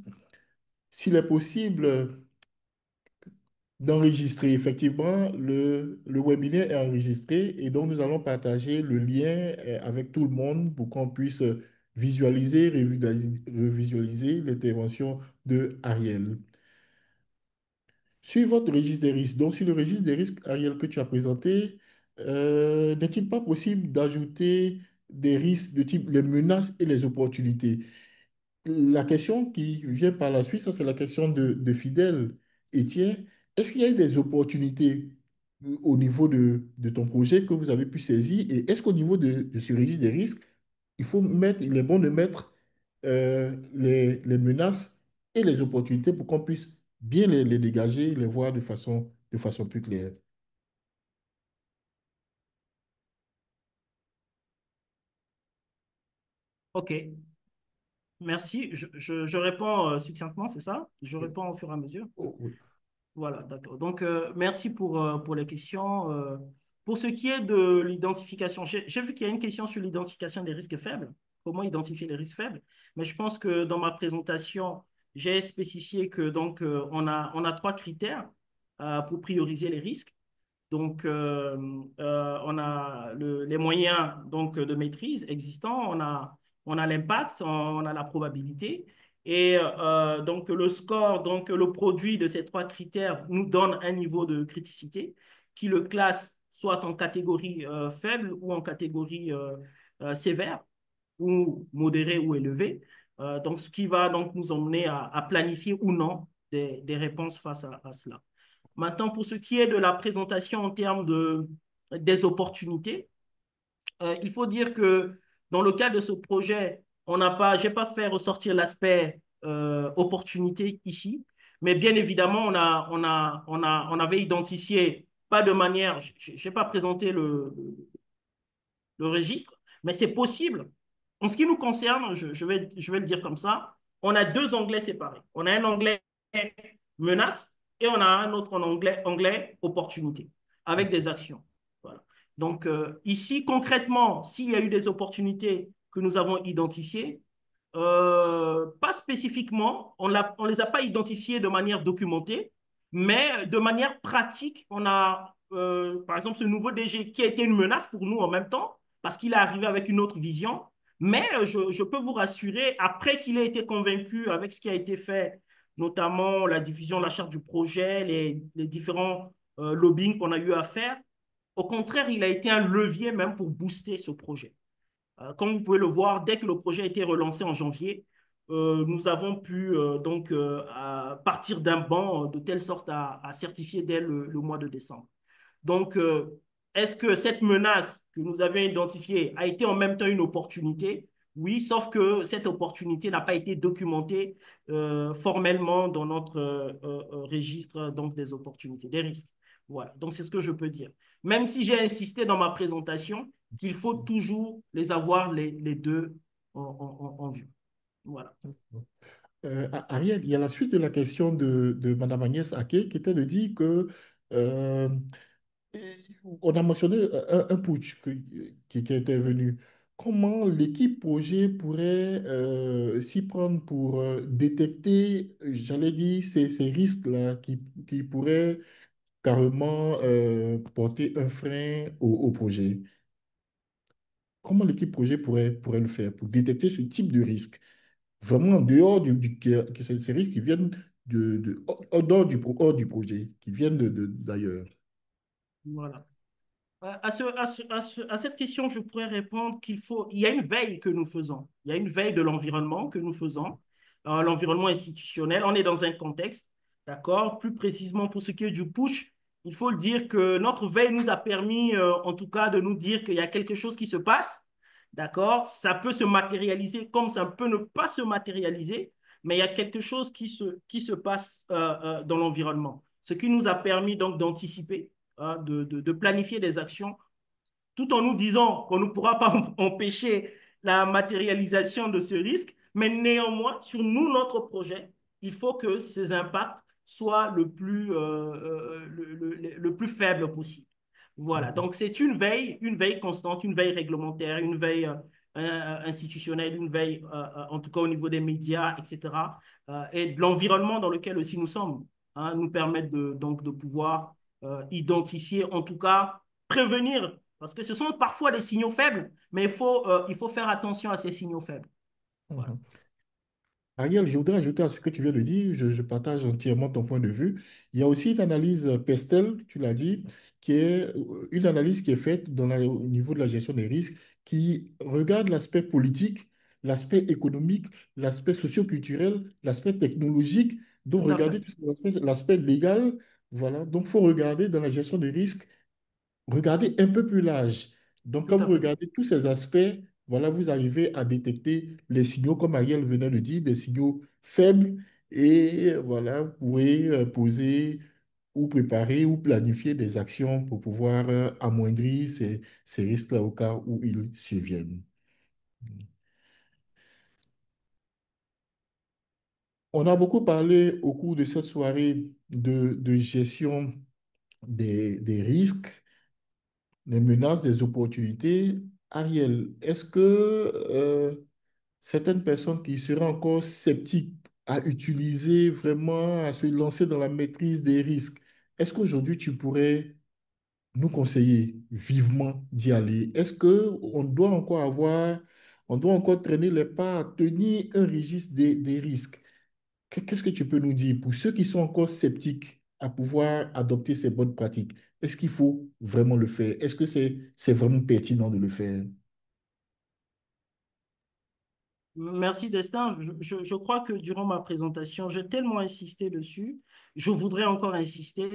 s'il est possible d'enregistrer. Effectivement, le webinaire est enregistré et donc nous allons partager le lien avec tout le monde pour qu'on puisse visualiser, revisualiser l'intervention de Ariel. Sur votre registre des risques, donc sur le registre des risques, Ariel, que tu as présenté, n'est-il pas possible d'ajouter des risques de type les menaces et les opportunités? La question qui vient par la suite, ça c'est la question de Fidèle. Étienne, est-ce qu'il y a eu des opportunités au niveau de ton projet que vous avez pu saisir et est-ce qu'au niveau de ce registre des risques, il est bon de mettre les menaces et les opportunités pour qu'on puisse bien les dégager, les voir de façon plus claire? OK, merci. Je réponds succinctement, c'est ça? Je Oui. réponds au fur et à mesure. Oh, oui. Voilà, d'accord. Donc, merci pour les questions. Pour ce qui est de l'identification, j'ai vu qu'il y a une question sur l'identification des risques faibles. Comment identifier les risques faibles? Mais je pense que dans ma présentation, j'ai spécifié que donc on a trois critères pour prioriser les risques. Donc, on a les moyens donc, de maîtrise existants, on a l'impact, on a la probabilité. Et donc, le score, donc le produit de ces trois critères nous donne un niveau de criticité qui le classe soit en catégorie faible ou en catégorie sévère ou modérée ou élevée. Donc, ce qui va donc nous emmener à planifier ou non des réponses face à cela. Maintenant, pour ce qui est de la présentation en termes des opportunités, il faut dire que dans le cas de ce projet, j'ai pas fait ressortir l'aspect opportunité ici, mais bien évidemment, on avait identifié, pas de manière, je n'ai pas présenté le registre, mais c'est possible. En ce qui nous concerne, je vais le dire comme ça, on a deux onglets séparés. On a un onglet menace et on a un autre onglet opportunité avec des actions. Voilà. Donc ici, concrètement, s'il y a eu des opportunités que nous avons identifiées, pas spécifiquement, on ne les a pas identifiées de manière documentée, mais de manière pratique, on a, par exemple, ce nouveau DG qui a été une menace pour nous en même temps, parce qu'il est arrivé avec une autre vision. Mais je peux vous rassurer, après qu'il ait été convaincu avec ce qui a été fait, notamment la diffusion de la charte du projet, les différents lobbying qu'on a eu à faire, au contraire, il a été un levier même pour booster ce projet. Comme vous pouvez le voir, dès que le projet a été relancé en janvier, nous avons pu partir d'un banc de telle sorte à certifier dès le mois de décembre. Donc, est-ce que cette menace que nous avions identifiée a été en même temps une opportunité? Oui, sauf que cette opportunité n'a pas été documentée formellement dans notre registre donc, des opportunités, des risques. Voilà, donc c'est ce que je peux dire. Même si j'ai insisté dans ma présentation qu'il faut toujours les avoir les deux en vue. Voilà. Ariel, il y a la suite de la question de Mme Agnès Aké qui était de dire que euh, et on a mentionné un putsch qui est intervenu. Comment l'équipe projet pourrait s'y prendre pour détecter, j'allais dire, ces risques-là qui pourraient carrément porter un frein au projet? Comment l'équipe projet pourrait le faire pour détecter ce type de risque? Vraiment en dehors que ces risques qui viennent hors du projet, qui viennent d'ailleurs. Voilà. À cette question, je pourrais répondre il y a une veille que nous faisons. Il y a une veille de l'environnement que nous faisons, l'environnement institutionnel. On est dans un contexte, d'accord? Plus précisément pour ce qui est du push, il faut le dire que notre veille nous a permis, en tout cas, de nous dire qu'il y a quelque chose qui se passe, d'accord? Ça peut se matérialiser comme ça peut ne pas se matérialiser, mais il y a quelque chose qui se passe dans l'environnement. Ce qui nous a permis donc d'anticiper, de planifier des actions tout en nous disant qu'on ne pourra pas empêcher la matérialisation de ce risque, mais néanmoins, sur nous, notre projet, il faut que ces impacts soient le plus faible possible. Voilà, Mhm. donc c'est une veille constante, une veille réglementaire, une veille institutionnelle, une veille en tout cas au niveau des médias, etc. Et de l'environnement dans lequel aussi nous sommes, hein, nous permettent donc de pouvoir identifier, en tout cas, prévenir, parce que ce sont parfois des signaux faibles, mais il faut faire attention à ces signaux faibles. Voilà. Mhm. Ariel, je voudrais ajouter à ce que tu viens de dire, je partage entièrement ton point de vue. Il y a aussi une analyse PESTEL, tu l'as dit, qui est une analyse qui est faite au niveau de la gestion des risques, qui regarde l'aspect politique, l'aspect économique, l'aspect socio-culturel, l'aspect technologique. Donc, Tout à fait. regarder tous ces aspects, l'aspect légal, voilà. Donc, il faut regarder dans la gestion des risques. Regardez un peu plus large. Donc, Tout quand vous à fait. regardez tous ces aspects, voilà, vous arrivez à détecter les signaux, comme Ariel venait de dire, des signaux faibles. Et voilà, vous pouvez poser ou préparer ou planifier des actions pour pouvoir amoindrir ces risques-là au cas où ils surviennent. On a beaucoup parlé au cours de cette soirée de gestion des risques, des menaces, des opportunités. Ariel, est-ce que certaines personnes qui seraient encore sceptiques à utiliser vraiment, à se lancer dans la maîtrise des risques, est-ce qu'aujourd'hui tu pourrais nous conseiller vivement d'y aller? Est-ce que on doit encore traîner les pas, tenir un registre des risques? Qu'est-ce que tu peux nous dire pour ceux qui sont encore sceptiques à pouvoir adopter ces bonnes pratiques? Est-ce qu'il faut vraiment le faire? Est-ce que c'est vraiment pertinent de le faire? Merci Destin. Je crois que durant ma présentation, j'ai tellement insisté dessus. Je voudrais encore insister.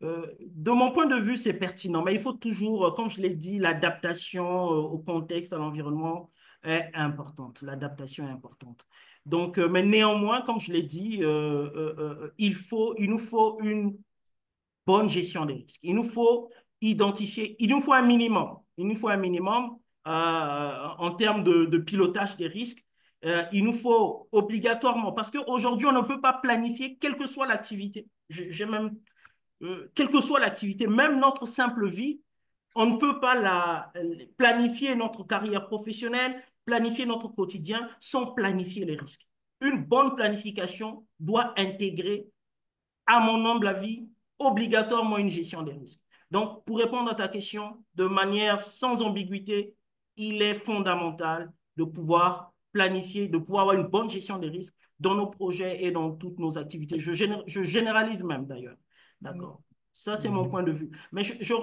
De mon point de vue, c'est pertinent, mais il faut toujours, comme je l'ai dit, l'adaptation au contexte, à l'environnement est importante. L'adaptation est importante. Donc, mais néanmoins, comme je l'ai dit, il nous faut une bonne gestion des risques. Il nous faut identifier, il nous faut un minimum, il nous faut un minimum en termes de pilotage des risques. Il nous faut obligatoirement, parce qu'aujourd'hui, on ne peut pas planifier quelle que soit l'activité. Quelle que soit l'activité, même notre simple vie, on ne peut pas planifier notre carrière professionnelle, planifier notre quotidien sans planifier les risques. Une bonne planification doit intégrer à mon humble avis, obligatoirement une gestion des risques. Donc, pour répondre à ta question de manière sans ambiguïté, il est fondamental de pouvoir planifier, de pouvoir avoir une bonne gestion des risques dans nos projets et dans toutes nos activités. Je généralise même d'ailleurs. D'accord. Ça, c'est mon point de vue. Mais j'ai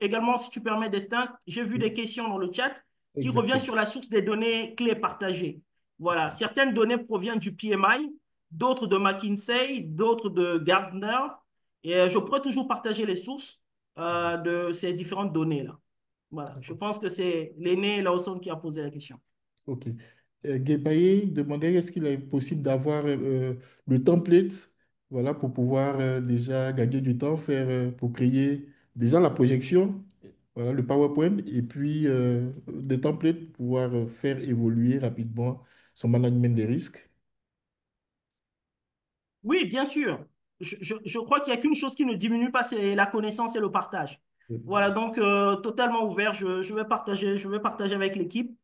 également, si tu permets, Destin, j'ai vu des questions dans le chat qui reviennent Exactement. sur la source des données clés partagées. Voilà, certaines données proviennent du PMI, d'autres de McKinsey, d'autres de Gartner. Et je pourrais toujours partager les sources de ces différentes données-là. Voilà, je D'accord. pense que c'est l'aîné Lawson qui a posé la question. OK. Guébaye demandait est-ce qu'il est possible d'avoir le template, voilà, pour pouvoir déjà gagner du temps, faire, pour créer déjà la projection, voilà, le PowerPoint, et puis des templates pour pouvoir faire évoluer rapidement son management des risques. Oui, bien sûr. Je crois qu'il n'y a qu'une chose qui ne diminue pas, c'est la connaissance et le partage. Voilà, donc totalement ouvert, je vais partager avec l'équipe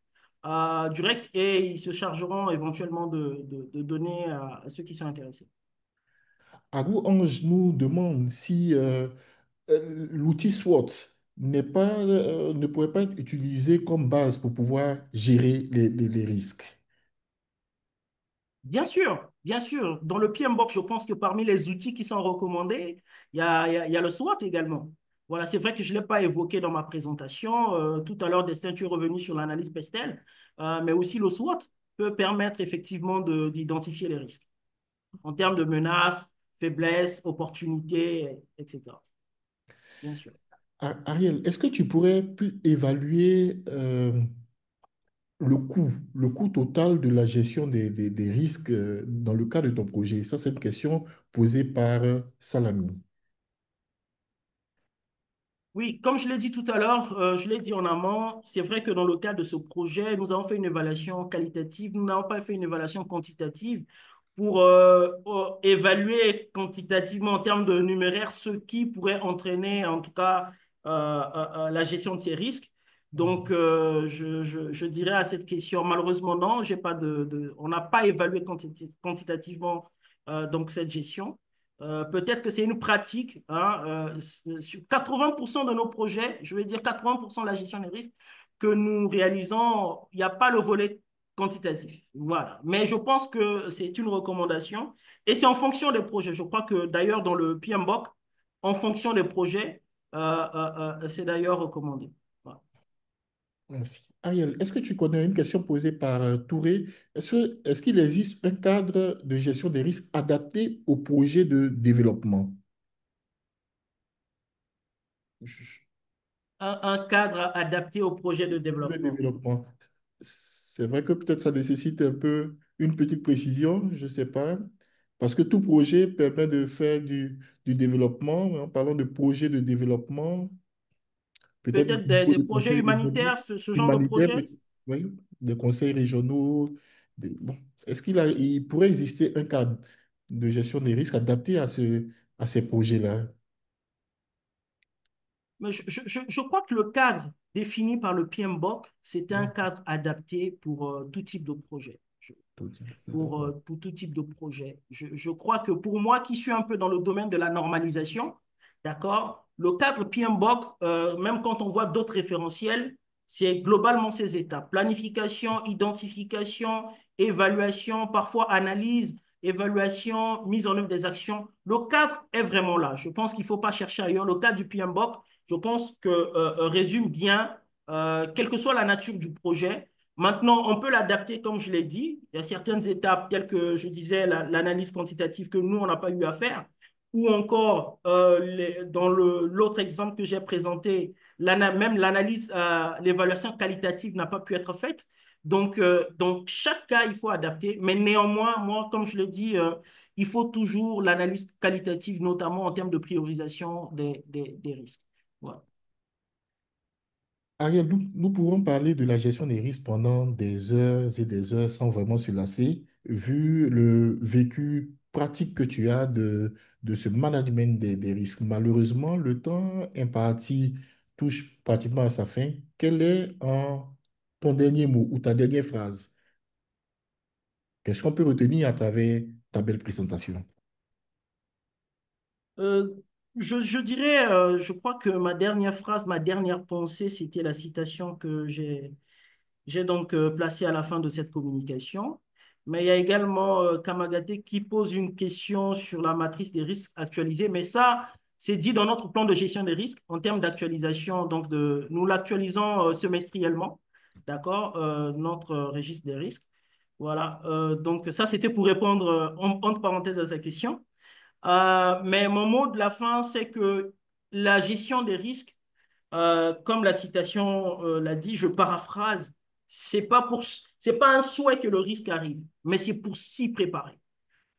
du Rex et ils se chargeront éventuellement de donner à ceux qui sont intéressés. Arou Ange nous demande si l'outil SWOT ne pourrait pas être utilisé comme base pour pouvoir gérer les risques. Bien sûr, bien sûr. Dans le PMBOK, je pense que parmi les outils qui sont recommandés, il y a le SWOT également. Voilà, c'est vrai que je ne l'ai pas évoqué dans ma présentation. Tout à l'heure, Destin, tu es revenu sur l'analyse PESTEL, mais aussi le SWOT peut permettre effectivement d'identifier les risques en termes de menaces, faiblesses, opportunités, etc. Bien sûr. Ariel, est-ce que tu pourrais évaluer le coût total de la gestion des risques dans le cas de ton projet? Ça, c'est une question posée par Salami. Oui, comme je l'ai dit tout à l'heure, je l'ai dit en amont, c'est vrai que dans le cadre de ce projet, nous avons fait une évaluation qualitative, nous n'avons pas fait une évaluation quantitative pour évaluer quantitativement en termes de numéraire ce qui pourrait entraîner en tout cas la gestion de ces risques. Donc, je dirais à cette question, malheureusement, non, j'ai pas on n'a pas évalué quantitativement donc cette gestion. Peut-être que c'est une pratique. Hein, sur 80% de nos projets, je vais dire 80% de la gestion des risques que nous réalisons, il n'y a pas le volet quantitatif. Voilà. Mais je pense que c'est une recommandation et c'est en fonction des projets. Je crois que d'ailleurs dans le PMBOK, en fonction des projets, c'est d'ailleurs recommandé. Voilà. Merci. Ariel, est-ce que tu connais une question posée par Touré? Est-ce qu'il existe un cadre de gestion des risques adapté au projet de développement? Je- Un cadre adapté au projet de Le développement. développement. C'est vrai que peut-être ça nécessite un peu une petite précision, je ne sais pas, parce que tout projet permet de faire du développement. En parlant de projet de développement, peut-être au Peut-être niveau des des projets conseils régionaux, humanitaires, ce genre de humanitaires, projet. oui, des conseils régionaux. Bon, est-ce il pourrait exister un cadre de gestion des risques adapté à ces projets-là? Mais je crois que le cadre défini par le PMBOK, c'est un Oui, cadre adapté pour tout type de projet. d'accord. Pour tout type de projet. Je crois que pour moi qui suis un peu dans le domaine de la normalisation, d'accord, le cadre PMBOK, même quand on voit d'autres référentiels, c'est globalement ces étapes. Planification, identification, évaluation, parfois analyse, évaluation, mise en œuvre des actions. Le cadre est vraiment là. Je pense qu'il ne faut pas chercher ailleurs. Le cadre du PMBOK, je pense que résume bien, quelle que soit la nature du projet. Maintenant, on peut l'adapter, comme je l'ai dit. Il y a certaines étapes, telles que je disais, l'analyse quantitative que nous, on n'a pas eu à faire. Ou encore, dans l'autre exemple que j'ai présenté, même l'analyse, l'évaluation qualitative n'a pas pu être faite. Donc, chaque cas, il faut adapter. Mais néanmoins, moi, comme je l'ai dit, il faut toujours l'analyse qualitative, notamment en termes de priorisation des risques. Voilà. Ariel, nous pouvons parler de la gestion des risques pendant des heures et des heures sans vraiment se lasser, vu le vécu pratique que tu as de ce management des risques. Malheureusement, le temps imparti touche pratiquement à sa fin. Quel est ton dernier mot ou ta dernière phrase? Qu'est-ce qu'on peut retenir à travers ta belle présentation? Euh, je dirais, je crois que ma dernière phrase, ma dernière pensée, c'était la citation que j'ai donc placé à la fin de cette communication. Mais il y a également Kamagaté qui pose une question sur la matrice des risques actualisée. Mais ça, c'est dit dans notre plan de gestion des risques en termes d'actualisation. Donc, nous l'actualisons semestriellement, d'accord, notre registre des risques. Voilà. Donc, ça, c'était pour répondre entre parenthèses à sa question. Mais mon mot de la fin, c'est que la gestion des risques, comme la citation l'a dit, je paraphrase, c'est pas un souhait que le risque arrive, mais c'est pour s'y préparer.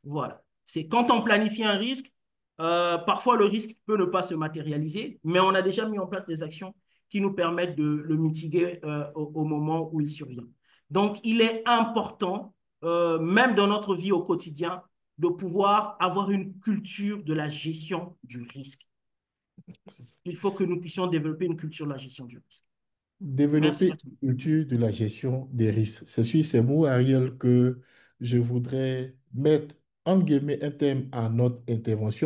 Voilà. C'est quand on planifie un risque, parfois le risque peut ne pas se matérialiser, mais on a déjà mis en place des actions qui nous permettent de le mitiguer au moment où il survient. Donc, il est important, même dans notre vie au quotidien, de pouvoir avoir une culture de la gestion du risque. Il faut que nous puissions développer une culture de la gestion du risque. Merci à Développer tous. une culture de la gestion des risques. C'est sur ces mots, Ariel, que je voudrais mettre en guillemets un thème à notre intervention.